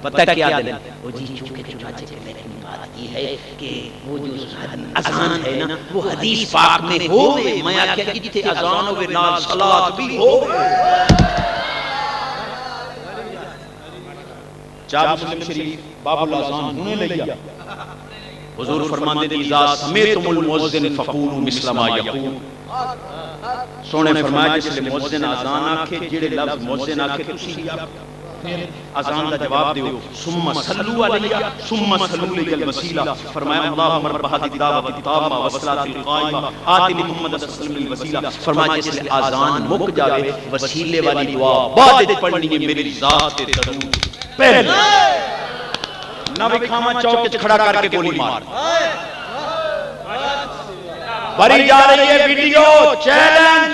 پتہ کیا دل وہ جی چونکہ چنانچہ کہ لیکن بات یہ ہے کہ وہ جو اذان ہے نا وہ حدیث پاک میں ہوئے میں آکھیا کہ جتھے اذان ہوئے نال صلاۃ بھی ہوئے چار مسلم شریف باب الاذان ہونے لگیا حضور فرماندے نے اذا سمعتم المؤذن فقولوا مثل ما يقول سونے فرمایا جس لئے مؤذن اذان آکھے جڑے لفظ مؤذن آکھے تسی پھر اذان دا جواب دیو ثم صلوا علیہ ثم صلوا علیہ الوسیلہ فرمایا اللہم رب هذه الدعوة التامة والصلاة القائمة آت محمد صلی اللہ علیہ وسلم الوسیلہ فرمایا جس لئے اذان مک جاوے وسیلے والی دعا بعد پڑھنی ہے میری ذات درود پہلے نہ وکھاواں چوک وچ کھڑا کر کے گولی مار بھری جا رہی ہے ویڈیو چیلنج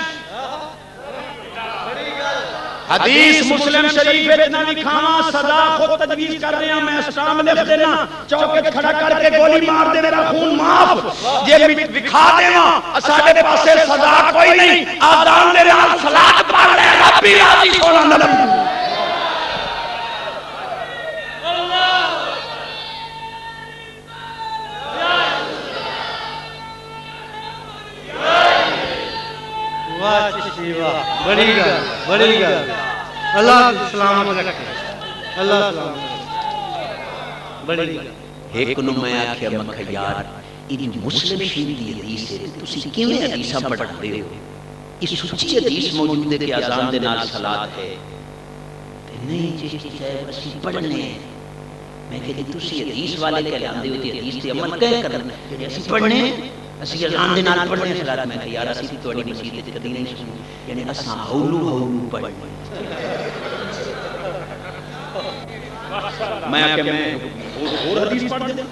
حدیث مسلم شریف وچ نہ وکھاواں صدا خود تجویز کر رہے ہیں میں اسلام لکھ دینا چوک وچ کھڑا کر کے گولی مار دے میرا خون معاف یہ وکھا دیواں اساڈے پاسے صدا کوئی نہیں اذان دے نال صلاۃ پڑھ لے ربی راضی سونا نبی بڑی گا اللہ سلامت رکھے اللہ سلامت بڑی گا ایک نو میں آکھیا مکھ یار این مسلم شریف دی حدیث ہے تسی کیویں حدیثاں پڑھدے ہو اس سچی حدیث موجود ہے کہ اذان دے نال صلاۃ ہے نہیں چشتی صاحب اسی پڑھنے میں کہ تسی حدیث والے کہہ لاندے ہو تے حدیث تے عمل کہہ کرنا جڑے اسی پڑھنے اسی اذان دے نال پڑھنے صلاۃ میں کہ یار اسی تواڈی مسجد وچ کدی نہیں سنی یعنی اساں ہولو پڑھنے میں کہ میں اور حدیث پڑھ دے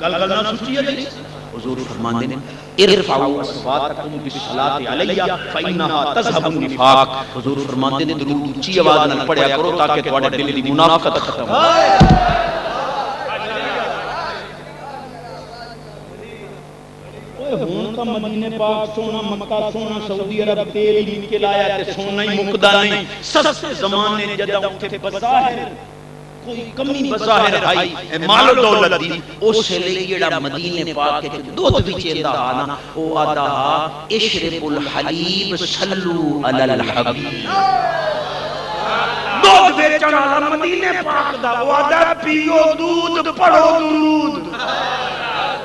گل نہ سچی حدیث حضور فرماندے نے ارفعوا اصواتکم بالصلاۃ علیہ فانھا تذهب النفاق حضور فرماندے نے درود اونچی آواز نال پڑھیا کرو تاکہ تواڈے دل دی منافقت ختم ہو ہون کا مدینے پاک سونا مکہ سونا سعودی عرب تیل ہی کے لایا تے سونا ہی مکدا نہیں سستے زمانے جدا اوتھے بظاہر کوئی کمی بظاہر آئی مال و دولت دی اس لیے جڑا مدینے پاک کے دودھ وچ ایندا نا او آدا اشرب الحلیب صلو علی الحبیب دودھ بیچن والا مدینے پاک دا او آدا پیو دودھ پڑھو درود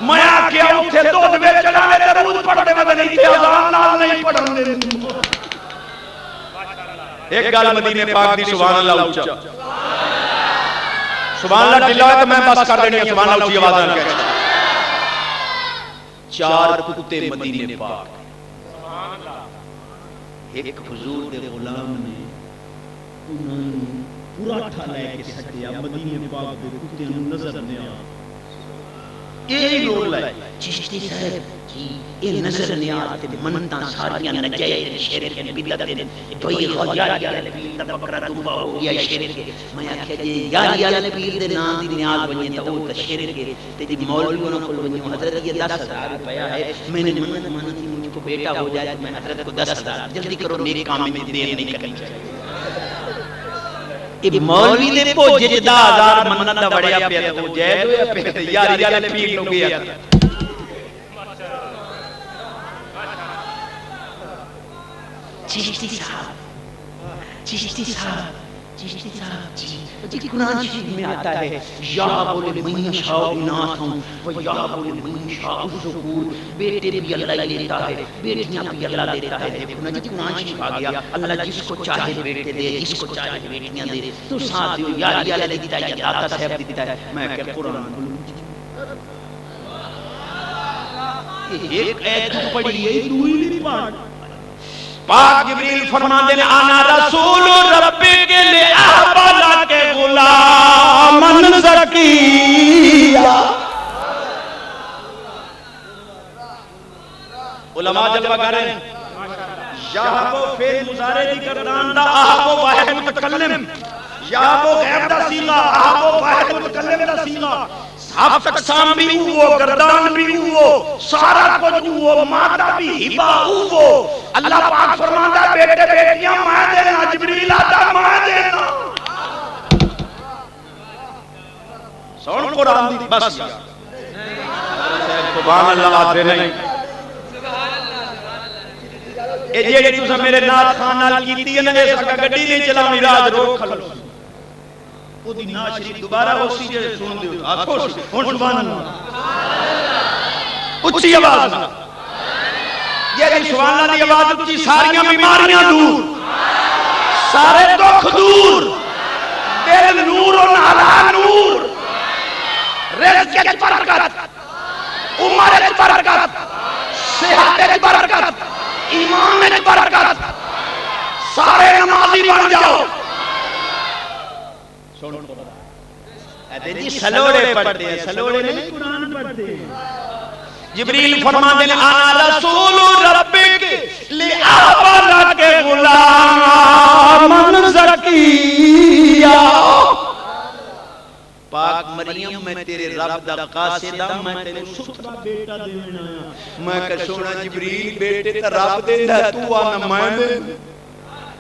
میں آکھیا اوتھے دودھ بیچن والے درود پڑھدے نہیں تے اذان نال نہیں پڑھن دے ایک گل مدینے پاک دی سبحان اللہ اونچا سبحان اللہ ڈلا ہے تو میں بس کر دینی ہے سبحان اللہ اونچی آواز نال کہہ 4 کتے مدینے پاک ایک حضور دے غلام نے انہاں نوں پورا ٹھا لے کے سٹیا مدینے پاک دے کتے نوں نظر نہیں آیا یہی رول ہے چشتی صاحب یہ نظر نیاز تے منتاں ساریاں نجائز شیر کے بدعت دے دوئی خواجہ والے پیر دا بکرا توبہ ہو گیا شیر کے میں آکھیا جی یاری والے پیر دے نام دی نیاز بنی تے او شیر کے تے مولویوں کو بنی حضرت یہ 10,000 روپیہ ہے میں نے منت مانی تھی مجھ کو بیٹا ہو جائے میں حضرت کو 10,000 جلدی کرو میرے کام میں دیر نہیں کرنی چاہیے یہ مولوی دے پوجے 10,000 منت دا بڑیا پیا تے او جائز ہویا پیا تے یاری والے پیر لو گیا چشتی صاحب جی قرآن شریف میں آتا ہے یا بولے من شاء اناث و یا بولے من شاء الذکور بیٹے بھی اللہ لیتا ہے بیٹیاں بھی اللہ دیتا ہے دیکھو نا جی قرآن شریف آ گیا اللہ جس کو چاہے بیٹے دے جس کو چاہے بیٹیاں دے تو ساتھ ہو یا اللہ دیتا ہے یا داتا صاحب دیتا ہے میں کہ قرآن بولوں ایک ایت پڑھی ہے دوئی نہیں پڑھ پاک جبریل فرماتے ہیں انا رسول ربک لأحب لک غلاما زکیا علماء جلوہ کر رہے ہیں یہاں فعل مضارع دی گردان دا احب واحد متکلم یہاں غیب دا سیغہ احب واحد متکلم دا سیغہ صاف اقسام بھی وہ گردان بھی وہ سارا کچھ وہ مادہ بھی ہبا وہ اللہ پاک فرماتا ہے بیٹے بیٹیاں میں دینا جبریل آتا میں دینا سون قرآن دی بس سبحان اللہ آتے نہیں اے جیڑی تُسا میرے نات خانال کیتی ہے نا ایسا کا گڑی نہیں چلا میراج روک کھلو وہ دی نا شریف دوبارہ ہو سی جے سن دیو آتھو سی ہون سبحان اللہ اچھی آواز نا یہ دی سبحان اللہ دی آواز اچھی ساریاں بیماریاں دور سارے دکھ دور دل نور و نالا نور رزق کی برکت عمر کی برکت صحت کی برکت ایمان کی برکت سارے نمازی بن جاؤ جی سلوڑے پڑھتے ہیں سلوڑے نہیں قرآن پڑھتے ہیں جبریل فرماتے ہیں انا رسول ربک لأحب لک غلاما زکیا پاک مریم میں تیرے رب دا قاصدہ میں تیرے سترا بیٹا دینا میں کہ سونا جبریل بیٹے تا رب دینا تو آنا میں دینا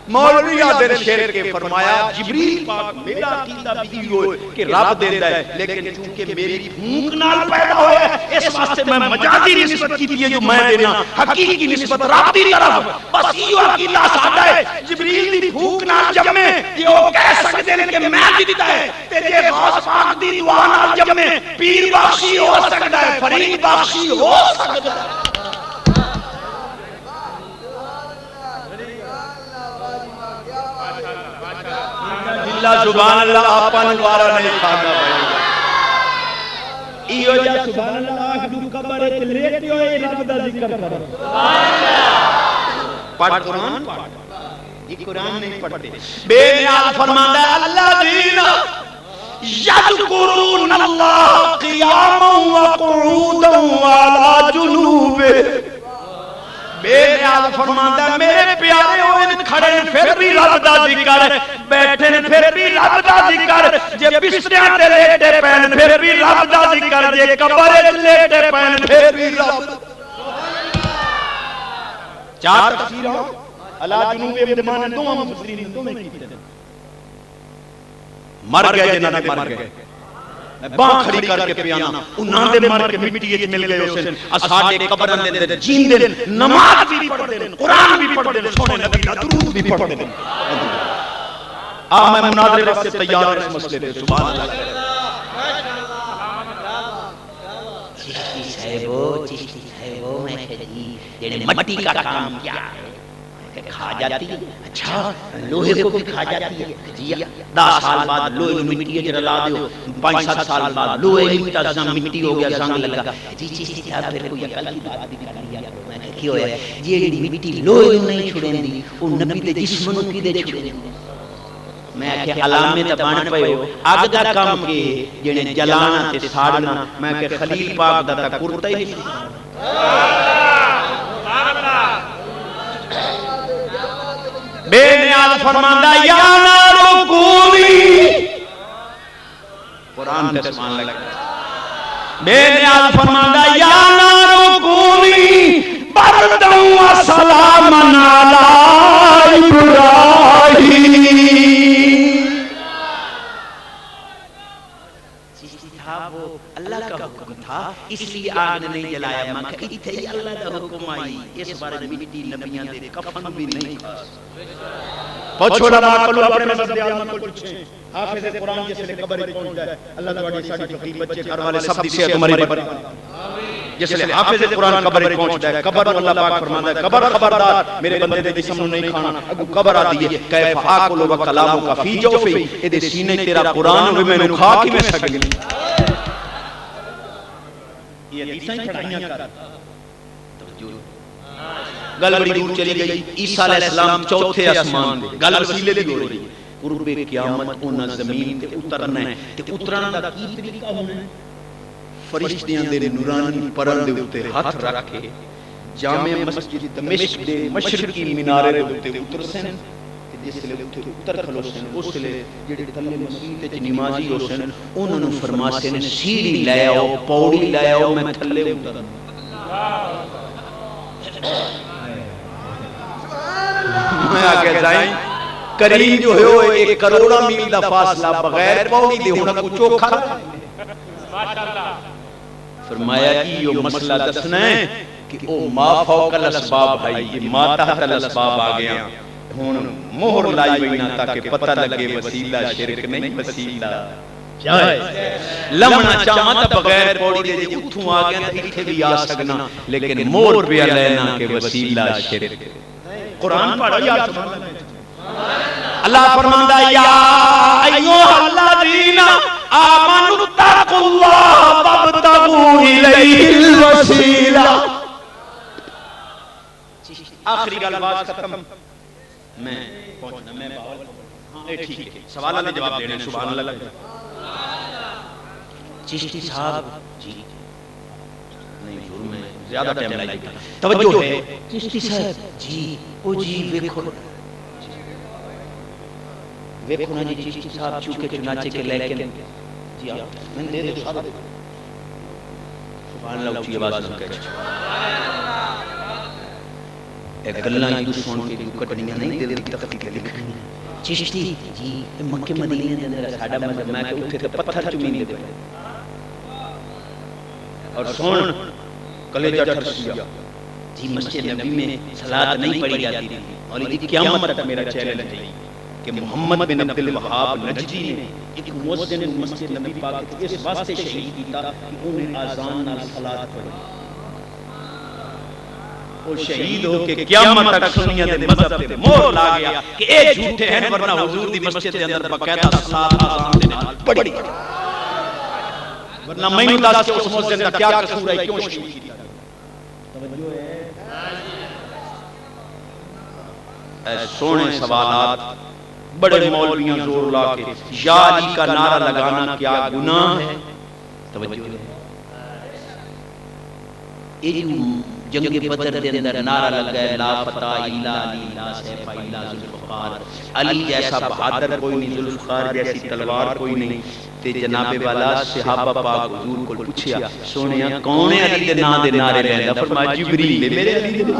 مولوی آدھر شیر کے فرمایا جبریل پاک میرا عقیدہ بھی ہوئے کہ رب دیتا ہے لیکن چونکہ میری بھوک نال پیدا ہوئے اس واسطے میں مجازی نسبت کی تھی جو میں دینا حقیقی نسبت رب دی طرف بس یہ عقیدہ ساتھ ہے جبریل دی بھوک نال جمعے یہ وہ کہہ سکتے ہیں کہ میں دیتا ہے تیرے غوث پاک دی دعا نال جمعے پیر بخشی ہو سکتا ہے فرید بخشی ہو سکتا ہے اللہ سبحان اللہ آپا نوارا نہیں کھانا پڑے گا ایو جا سبحان اللہ آخ دو قبر لیتے ہوئے رب دا ذکر کرو پڑھ قرآن یہ قرآن نہیں پڑھتے بے نیاز فرماتا ہے اللہ دین یذکرون اللہ قیاما وقعودا وعلا جنوب بے نیاز فرماتا ہے میرے پیارے ہوئے کھڑے پھر بھی رب دا ذکر بیٹھے پھر بھی رب دا ذکر جے بستریاں تے لیٹے پین پھر بھی رب دا ذکر جے قبر تے لیٹے پین پھر بھی رب چار تفسیراں اللہ جنوب ابدمان دو مفسرین دو میں کیتے ہیں مر گئے جنہاں نے مر گئے میں باں کھڑی کر کے پیانا انہاں دے مر کے مٹی وچ مل گئے اسے اساڈے قبراں دے اندر جیندے نماز بھی پڑھدے نے قرآن بھی پڑھدے نے سونے نبی دا درود بھی پڑھدے نے میں مناظرے واسطے تیار اس مسئلے دے سبحان اللہ چشتی صاحبو میں کہی جنہیں مٹی کا کام کیا ہے کھا جاتی ہے اچھا لوہے کو بھی کھا جاتی ہے جی 10 سال بعد لوہے مٹی جلا دیو 5-7 سال بعد لوہے مٹا زنگ مٹی ہو گیا زنگ لگا جی چشتی صاحب پھر کوئی عقل کی بات بھی کر لیا میں کہ کیوں ہے یہ مٹی لوہے نہیں چھڑیں دی وہ نبی دے جسم نوں کی دے چھڑیں میں کہ علامے تے بن پئے ہو اگ دا کم کی جنے جلانا تے ساڑنا میں کہ خلیل پاک دا تا کرتا ہی نہیں بے نیاز فرماندا یا نارو کونی قرآن تے سبحان اللہ بے نیاز فرماندا یا نارو کونی بردن و سلامن علی ابراہیم وہ اللہ کا حکم تھا اس لیے آگ نے نہیں جلایا میں کہ اتھے ہی اللہ کا حکم آئی اس بارے مٹی نبیان دے کفن بھی نہیں پوچھو علماء کو اپنے مذہب دے عالم کو پوچھیں حافظ قرآن جس لئے قبر پہنچ جائے اللہ تواڈی ساڈی فقیر بچے گھر والے سب دی صحت تمہاری پر جس لئے حافظ قرآن قبر پہنچ جائے قبر اللہ پاک فرماندا ہے قبر خبردار میرے بندے دے جسم نو نہیں کھانا اگو قبر آ دی ہے کیف آکل و کلامو کا فی جوفی اے دے سینے تیرا قرآن ہوئے میں نو کھا کی میں سکلی یہ حدیثاں چڑھائیاں کر گل بڑی دور چلی گئی عیسیٰ علیہ السلام چوتھے آسمان دے گل وسیلے دی ہو رہی ہے قرب قیامت انہاں زمین تے اترنا ہے تے اترنا دا کی طریقہ ہونا ہے فرشتیاں دے نورانی پرن دے اوتے ہاتھ رکھ کے جامع مسجد دمشق دے مشرقی مینارے دے اوتے اترسن تے جس لے اوتے اتر کھلوسن اس لے جڑے تھلے مسجد تے نمازی ہوسن انہاں نوں فرماسن سیڑھی لے آؤ پوڑی لے آؤ میں تھلے اترنا میں آگے جائیں کریم جو ہے ایک کروڑا میل دا فاصلہ بغیر پوڑی دے ہونا کو چوکھا فرمایا کہ یہ مسئلہ دسنا ہے کہ او ما فوق الاسباب بھائی یہ ما تحت الاسباب آ گیا ہون مہر لائی وینا تاکہ پتہ لگے وسیلہ شرک نہیں وسیلہ لمنا چاہاں تا بغیر پوڑی دے جی اتھوں آ گیا تا اتھے بھی آ سکنا لیکن مور پہ لینا کہ وسیلہ شرک قرآن پڑھا یا سبحان اللہ فرماندہ یا ایوہ الذین آمنوا اتقوا اللہ وابتغوا الیہ الوسیلہ آخری گل باز ختم میں پہنچنا میں باول ہاں ٹھیک ہے سوالہ نے جواب دینے سبحان اللہ چشتی صاحب جی نہیں ضرور میں زیادہ ٹائم لائی توجہ ہے چشتی صاحب جی او جی ویکھو ویکھو نا جی چشتی صاحب چونکہ چنانچہ کے لیکن جی آپ میں دے دے سبحان اللہ اچھی آواز نہ کہہ ایک گلہ ہی دوسروں کے جو کٹنیاں نہیں دے دی تفقیق لکھنی چشتی جی مکہ مدینے دے اندر ساڈا مذہب میں کہ اٹھے تے پتھر چمین دے اور سون کلیجہ ٹھرسیا جی مسجد نبی میں صلاة نہیں پڑھی جاتی تھی اور یہ قیامت تک میرا چیلنج ہے کہ محمد بن عبد الوہاب نجدی نے ایک مؤذن مسجد نبی پاک اس واسطے شہید کیتا کہ انہیں آزان نال صلاة پڑھی وہ شہید ہو کے قیامت تک سنیہ دے مذہب دے مور لا گیا کہ اے جھوٹے ہیں ورنہ حضور دی مسجد دے اندر باقاعدہ صلاة آزان دے نال پڑھی ورنہ میں دس کے اس مؤذن کا کیا قصور ہے کیوں شہید کیتا توجہ ہے اے سونے سوالات بڑے مولویاں زور لا کے یا علی کا نعرہ لگانا کیا گناہ ہے توجہ ہے جنگ بدر دے اندر نعرہ لگا ہے لا فتح الا علی لا سیف الا ذوالفقار علی جیسا بہادر کوئی نہیں ذوالفقار جیسی تلوار کوئی نہیں تے جناب والا صحابہ پاک حضور کو پوچھیا سونیا کون ہے علی دے نا دے نعرے لیندا فرمایا جبریل ہے میرے علی دے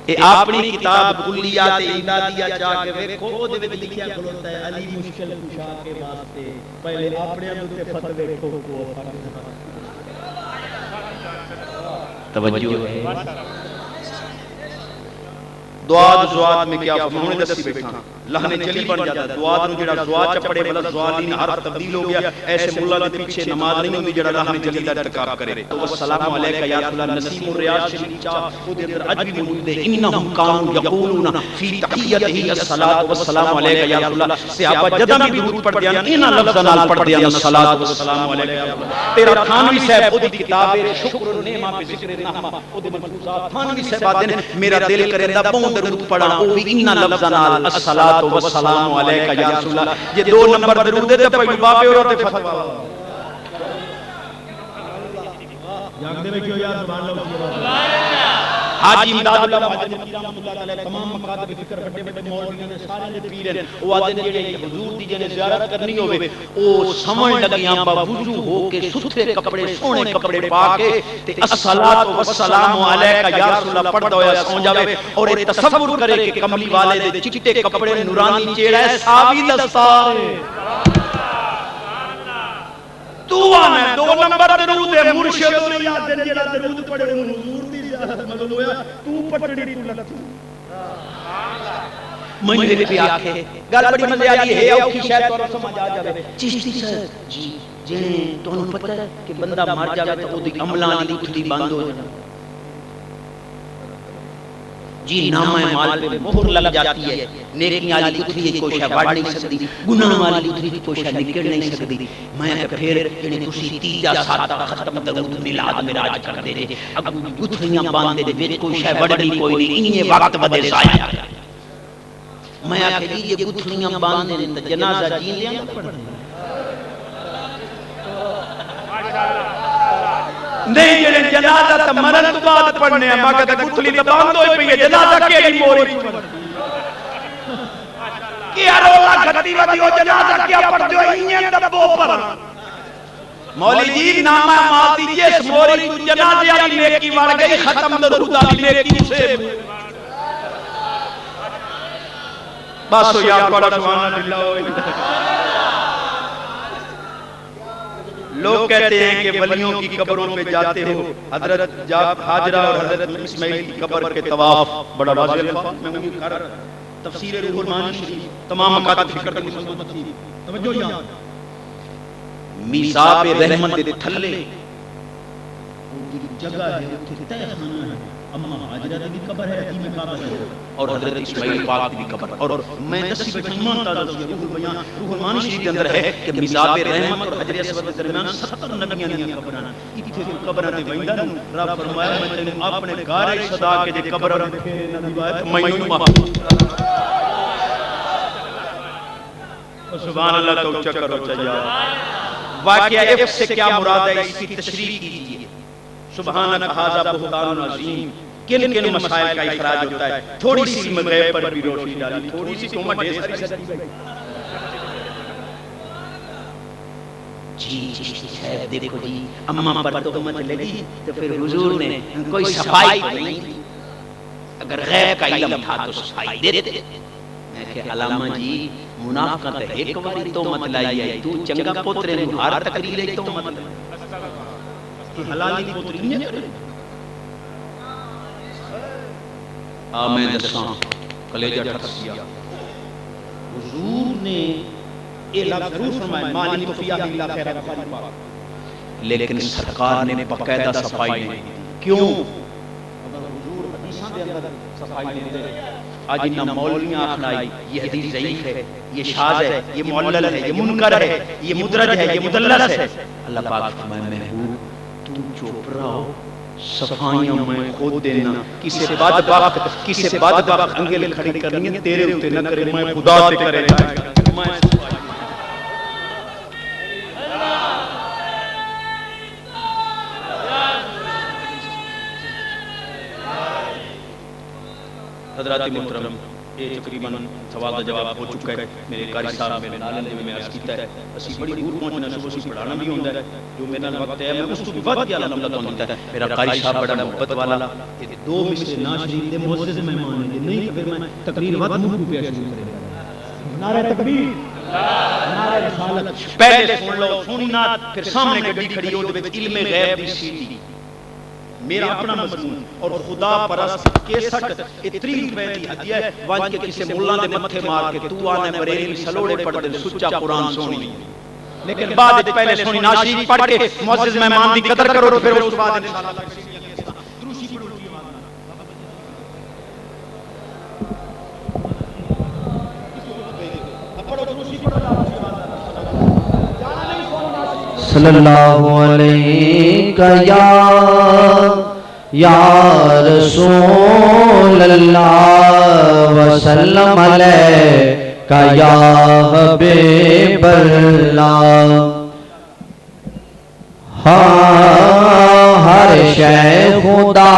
اے اپنی کتاب کلیات امدادیہ جا کے ویکھو دے وچ لکھیا کھلوتا ہے علی مشکل کشا کے واسطے پہلے اپنے تے فتوی ٹھوکو توجہ ہے دعا میں کیا فرمانے دسی بیٹھا لہنے چلی بن جاتا ہے دعا نو جڑا دعا چپڑے بلا ضالین حرف تبدیل ہو گیا ایسے مولا دے پیچھے نماز نہیں ہوندی جڑا لہنے چلی دا ارتکاب کرے تو السلام علیکہ یا رسول اللہ نسیم الریاض شریف چا او دے اندر اج بھی موجود ہے انہم کانوا یقولون فی تحیتہ الصلاۃ والسلام علیکہ یا رسول اللہ صحابہ جداں بھی درود پڑھ دیاں انہاں لفظاں نال پڑھ دیاں الصلاۃ والسلام علیکہ یا رسول اللہ تیرا تھانوی صاحب او دی کتاب ہے شکر و نعمہ بے ذکر نحمہ او دے ملفوظات تھانوی صاحب آدے میرا دل کریندا بہت درود پڑھا او بھی انہاں لفظاں نال الصلاۃ والسلام علیکہ یا رسول اللہ یہ 2 نمبر درود دے پہلو بابے اور تے فتوا جاگدے میں کیوں یار سبحان اللہ حاجی امداد اللہ مہاجر مکی رحمۃ اللہ علیہ تمام مکاتب فکر بڑے بڑے مولویوں نے سارے دے پیر ہیں وہ آدھے جڑے حضور دی جنے زیارت کرنی ہوے او سمجھ لگیاں با وضو ہو کے ستھرے کپڑے سونے کپڑے پا کے تے الصلاۃ والسلام علیکہ یا رسول اللہ پڑھدا ہویا سو جاوے اور یہ تصور کرے کہ کملی والے دے چٹے کپڑے نورانی چہرہ ہے ساوی دستار دعا میں 2 نمبر درود ہے مرشد نے یاد دے جڑا درود پڑھے حضور دی زیارت مدد ہویا تو پٹڑی تو لتو منجے پہ آکھے گل بڑی مزے والی ہے اوکھی شاید تو سمجھ آ جاوے چشتی صاحب جی جنے تانوں پتہ ہے کہ بندہ مر جاوے تو اودی عملاں دی اٹھدی بند ہو جاندی جی نامہ مال پہ مہر لگ جاتی ہے نیکیاں والی اتری کوئی شے وڑ نہیں سکتی گناہ والی اتری کوئی شے نکل نہیں سکتی میں کہ پھر جنے تسی تیجا ساتھ ختم درود میلاد معراج کر دے اگوں گتھیاں باندھ دے وچ کوئی شے وڑنی کوئی نہیں انہی وقت بدے ضائع میں کہ جی یہ گتھیاں باندھ دے تے جنازہ جین دیاں نہیں جڑے جنازہ تے مرن تو بعد پڑھنے ہیں ماں کہتے گتھلی تے باندھ ہوئی پئی ہے جنازہ کیڑی موری کیا رولا گھٹی ودی ہو جنازہ کیا پڑھتے ہو انہیں دبو پر مولی جی نامہ مال دیجئے اس موری تو جنازے والی نیکی وڑ گئی ختم درود والی نیکی سے بس ہو یا پڑھا سبحان اللہ لوگ کہتے ہیں کہ ولیوں کی قبروں پہ جاتے ہو حضرت حاجرہ اور حضرت اسماعیل کی قبر کے طواف بڑا واضح الفاظ میں وہی کر تفسیر روح المعانی شریف تمام مکاتب فکر کی مسلمت تھی توجہ یاد میزاب رحمت دے تھلے جگہ ہے اتنے تہ خانہ ہے اما حاجرہ دی قبر ہے حتیم کعبہ ہے اور حضرت اسماعیل پاک دی قبر اور میں دسی بیٹھا ایمان تعالی سے روح البیان روح المعانی شریف کے اندر ہے کہ میزاب رحمت اور حجر اسود کے درمیان 70 نبیاں دی قبراں ایتھے قبراں تے ویندا رب فرمایا میں تینوں اپنے گھر ہی صدا کے جے قبر رکھے نہ دی بات مینوں محفوظ سبحان اللہ تو اونچا کرو چاہیے واقعہ اف سے کیا مراد ہے اس کی تشریح کیجیے سبحانک ھذا بہتان عظیم کن کن مسائل کا اخراج ہوتا ہے تھوڑی سی غیب پر بھی روشنی ڈالی تھوڑی سی تو میں ڈھیر ساری سچی گئی جی شاید دیکھو جی اماں پر تو مت لگی تو پھر حضور نے کوئی صفائی نہیں دی اگر غیب کا علم تھا تو صفائی دیتے میں کہ علامہ جی منافقت ایک باری تو مت لائی ہے تو چنگا پوترے نے ہر تقریر ہے تو مت حلالی پوتری نہیں کرے آمین دساں کلیجہ ٹھکسیا حضور نے یہ لفظ ضرور فرمایا مالی تو فیہ اللہ خیر بخاری پاک لیکن سرکار نے باقاعدہ صفائی نہیں دی کیوں اگر حضور حدیثاں دے اندر صفائی نہیں دے آج انہاں مولویاں آخنا یہ حدیث ضعیف ہے یہ شاذ ہے یہ معلل ہے یہ منکر ہے یہ مدرج ہے یہ مدلس ہے اللہ پاک فرمائے محبوب تو چپ رہو صفائیاں میں خود دینا کسی سے بات انگل کھڑی کرنی ہے تیرے ہوتے نہ کرے میں خدا تے کرے میں حضرات محترم یہ تقریباً سوال کا جواب ہو چکا ہے میرے قاری صاحب میرے نال نے میں عرض کیتا ہے اسی بڑی دور پہنچنا صبح سے پڑھانا بھی ہوندا ہے جو میرا وقت ہے میں اس تو بھی ود کے الحمد للہ ہوتا ہے میرا قاری صاحب بڑا محبت والا یہ دو مصرے ناز شریف دے معزز مہمان ہیں نہیں تو پھر میں تقریر ود منہ پہ شروع کرے گا نعرہ تکبیر نعرہ رسالت پہلے سن لو سنی نعت پھر سامنے گڈی کھڑی ہو دے وچ علم غیب دی سیڑھی میرا اپنا مضمون اور خدا پرست 61 اتری روپے دی ہدیہ ہے وان کے کسی مولا دے متھے مار کے تو آنے بریلوی سلوڑے پڑھ دے سچا قرآن سونی لیکن بعد پہلے سونی ناشید پڑھ کے معزز مہمان دی قدر کرو تو پھر اس بعد انشاءاللہ صلی اللہ علیہ یا رسول اللہ وسلم علیہ یا حبیب اللہ ہر شے خدا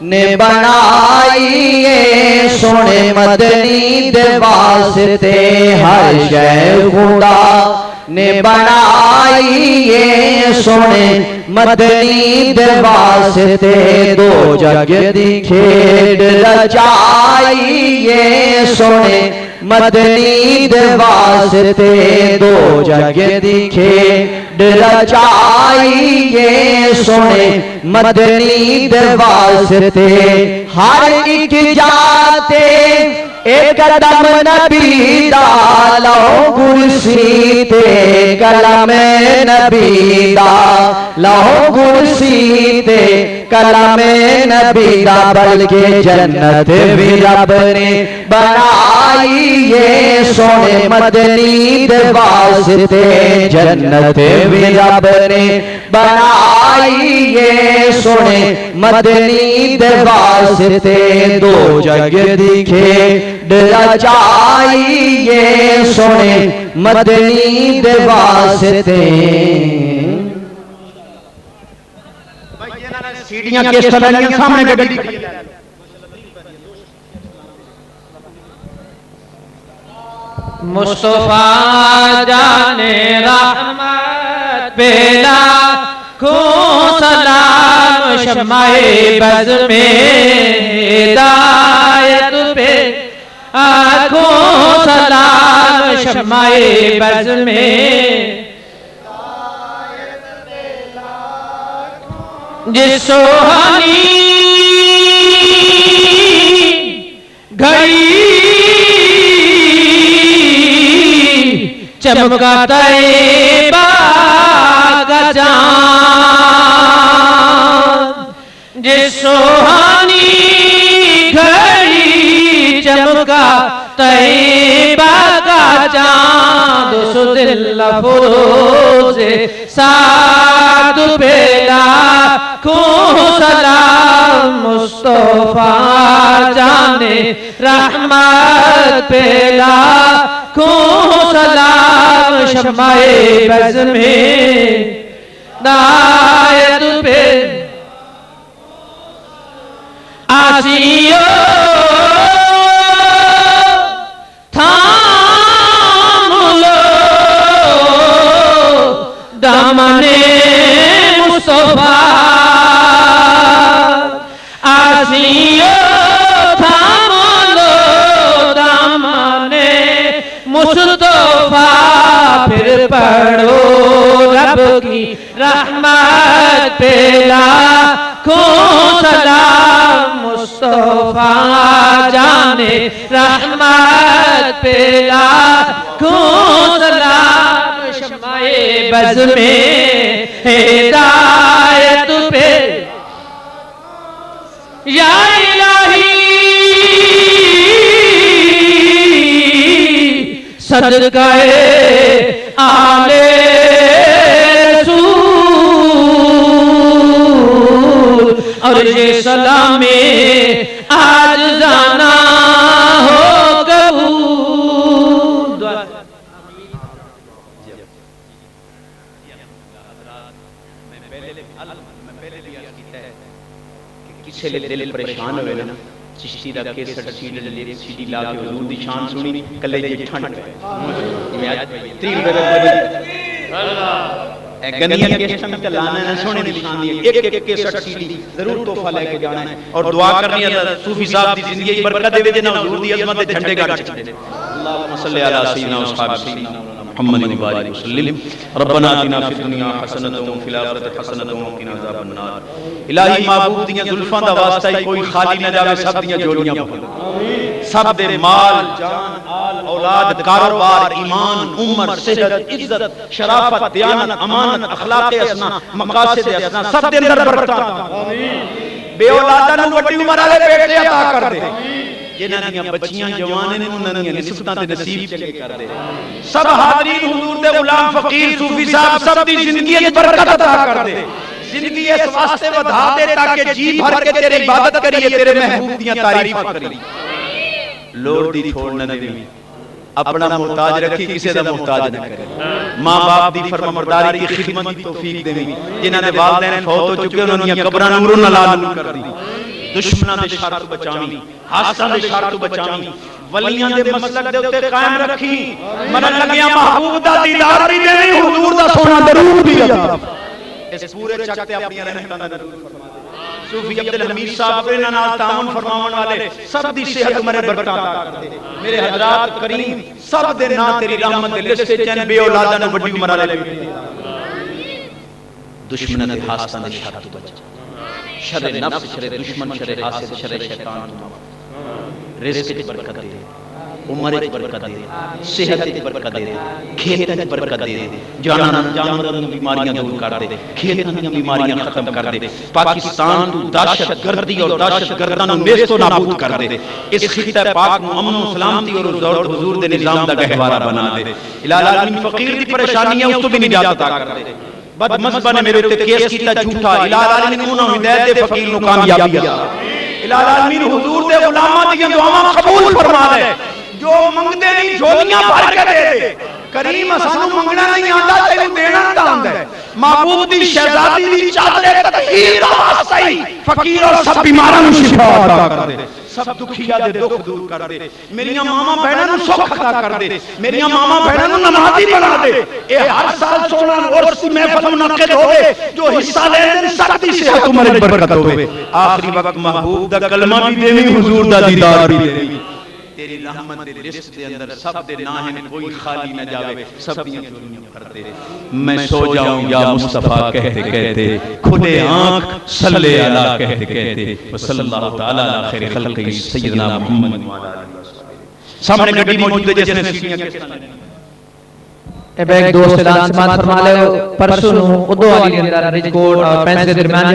نے بنائی ہے سونے مدنی دے واسطے ہر شے خدا نے بنائی ہے سونے مدنی دے واسطے دو جگ دی کھیڈ رچائی ہے سونے مدنی دے واسطے دو جگ دی کھیڈ رچائی ہے سونے مدنی دے واسطے ہر ایک جاتے ایک قدم نبی دا لو کرسی تے کلام نبی دا لو کرسی تے کلام نبی دا بلکہ جنت بھی رب نے بنائی ہے سونے مدنی دے واسطے جنت بھی رب نے بنائی ہے سونے مدنی دے واسطے دو جگ دکھے رچائی ہے سونے مدنی دے واسطے سیڑھیاں کس طرح سامنے گڑی مصطفیٰ جان رحمت بیلا کھوں سلام شمع بز میں ہدایت پہ آنکھوں سلام شمع بز میں جس سوہنی گھڑی چمکا طیبہ کا چاند جس سوہنی گھڑی چمکا طیبہ کا چاند اس دل فروز سعد بیلا کھوں سلام مصطفیٰ جان رحمت بیلا کھوں سلام شمع بز میں دایت پہ آسیو تھام لو دامن مصطفیٰ آسیو تھام لو دامن مصطفیٰ پھر پڑھو رب کی رحمت پہ لاکھوں سلام مصطفیٰ جان رحمت پہ لاکھوں سلام شمع بز میں ہدایت پہ یا الہی صدقہ آل رسول اور یہ سلام آج جانا ہو قبول کسی دل پریشان ہوئے نا چشتی دا کیسٹ سیڈی لا کے حضور دی شان سنی کلے جی ٹھنڈ پہ تیر گندیاں کیسٹ میں چلانا ہے سونے دی شان دی ایک ایک کیسٹ سیڈی ضرور تحفہ لے کے جانا ہے اور دعا کرنی ہے صوفی صاحب دی زندگی برکت دے دے نا حضور دی عظمت دے جھنڈے گاڑ چھڑے اللہم صلی علی سیدنا و صحابہ سیدنا محمد وبارک وسلم ربنا آتنا فی الدنیا حسنۃ وفی الآخرۃ حسنۃ وقنا عذاب النار الہی محبوب دیاں زلفاں دا واسطہ ہی کوئی خالی نہ جاوے سب دیاں جوڑیاں بھر سب دے مال جان آل اولاد کاروبار ایمان عمر صحت عزت شرافت دیانت امانت اخلاق حسنہ مقاصد حسنہ سب دے اندر برکات بے اولاداں نوں وڈی عمر والے بیٹے عطا کر دے جنہاں دیاں بچیاں جوان نے انہاں دیاں نسبتاں تے نصیب چنگے کر دے سب حاضرین حضور دے غلام فقیر صوفی صاحب سب دی زندگی وچ برکت عطا کر دے زندگی اس واسطے ودھا دے تاکہ جی بھر کے تیری عبادت کریے تیرے محبوب دیاں تعریفاں کریے لوڑ دی تھوڑ نہ دیویں اپنا محتاج رکھی کسی دا محتاج نہ کرے ماں باپ دی فرمانبرداری کی خدمت دی توفیق دیویں جنہاں دے والدین فوت ہو چکے انہاں دیاں قبراں نور نال کر دی دشمناں دے شر تو بچاویں حاسداں دے شر تو بچاویں ولیاں دے مسلک دے اوتے قائم رکھی مرن لگیاں محبوب دا دیدار بھی دیویں حضور دا سونا درود بھی عطا اس پورے چک تے اپنی رحمتاں دا درود فرما دے صوفی عبدالحمید صاحب انہاں نال تعاون فرماون والے سب دی صحت مرے برکت عطا کر دے میرے حضرات کریم سب دے نا تیری رحمت دے لسٹ چن بے اولاداں نوں وڈی عمر والے دشمناں دے حاسداں دے شر تو بچا شر نفس شر دشمن شر حاسد شر شیطان رزق کی برکت دے عمر کی برکت دے صحت کی برکت دے کھیت کی برکت دے جانوراں دی بیماریاں دور کر دے کھیتاں دی بیماریاں ختم کر دے پاکستان تو دہشت گردی اور دہشت گرداں نوں نیست و نابود کر دے اس خطہ پاک نوں امن و سلامتی اور حضور دے نظام دا گہوارہ بنا دے الہ العالمین فقیر دی پریشانیاں اس تو بھی نجات عطا کر دے بد مذہبہ نے میرے تے کیس کیتا جھوٹا الہ العالمین انہاں ہدایت دے فقیر نوں کامیابی عطا الہ العالمین حضور دے غلاماں دیاں دعاواں قبول فرما لے جو منگدے نہیں جھولیاں بھر کے دے دے کریم سانو منگنا نہیں آندا تینوں دینا آندا ہے محبوب دی شہزادی دی چادر تطہیر دا واسطہ ہی فقیر اور سب بیماراں نوں شفا عطا کر دے سب دکھیا دے دکھ دور کر دے میریاں ماما بہناں نوں سکھ عطا کر دے میریاں ماما بہناں نوں نمازی بنا دے اے ہر سال سونا عرس دی محفل منعقد ہوے جو حصہ لے دے سب دی صحت عمر برکت ہوے آخری وقت محبوب دا کلمہ بھی دیویں حضور دا دیدار بھی دیویں تیری رحمت دے لسٹ دے اندر سب دے ناہن کوئی خالی نہ جاوے سب دیاں جوڑیاں کر دے میں سو جاؤں یا مصطفیٰ کہتے کہتے کھلے آنکھ صلی اللہ کہتے کہتے وصلی اللہ تعالیٰ علی خیر خلقی سیدنا محمد سامنے گڈی موجود ہے جس نے سیڑھیاں کس طرح ایک دوست اعلان سماعت فرما لے پرسوں نو ادو علی اندر رج کوٹ اور 5 دے درمیان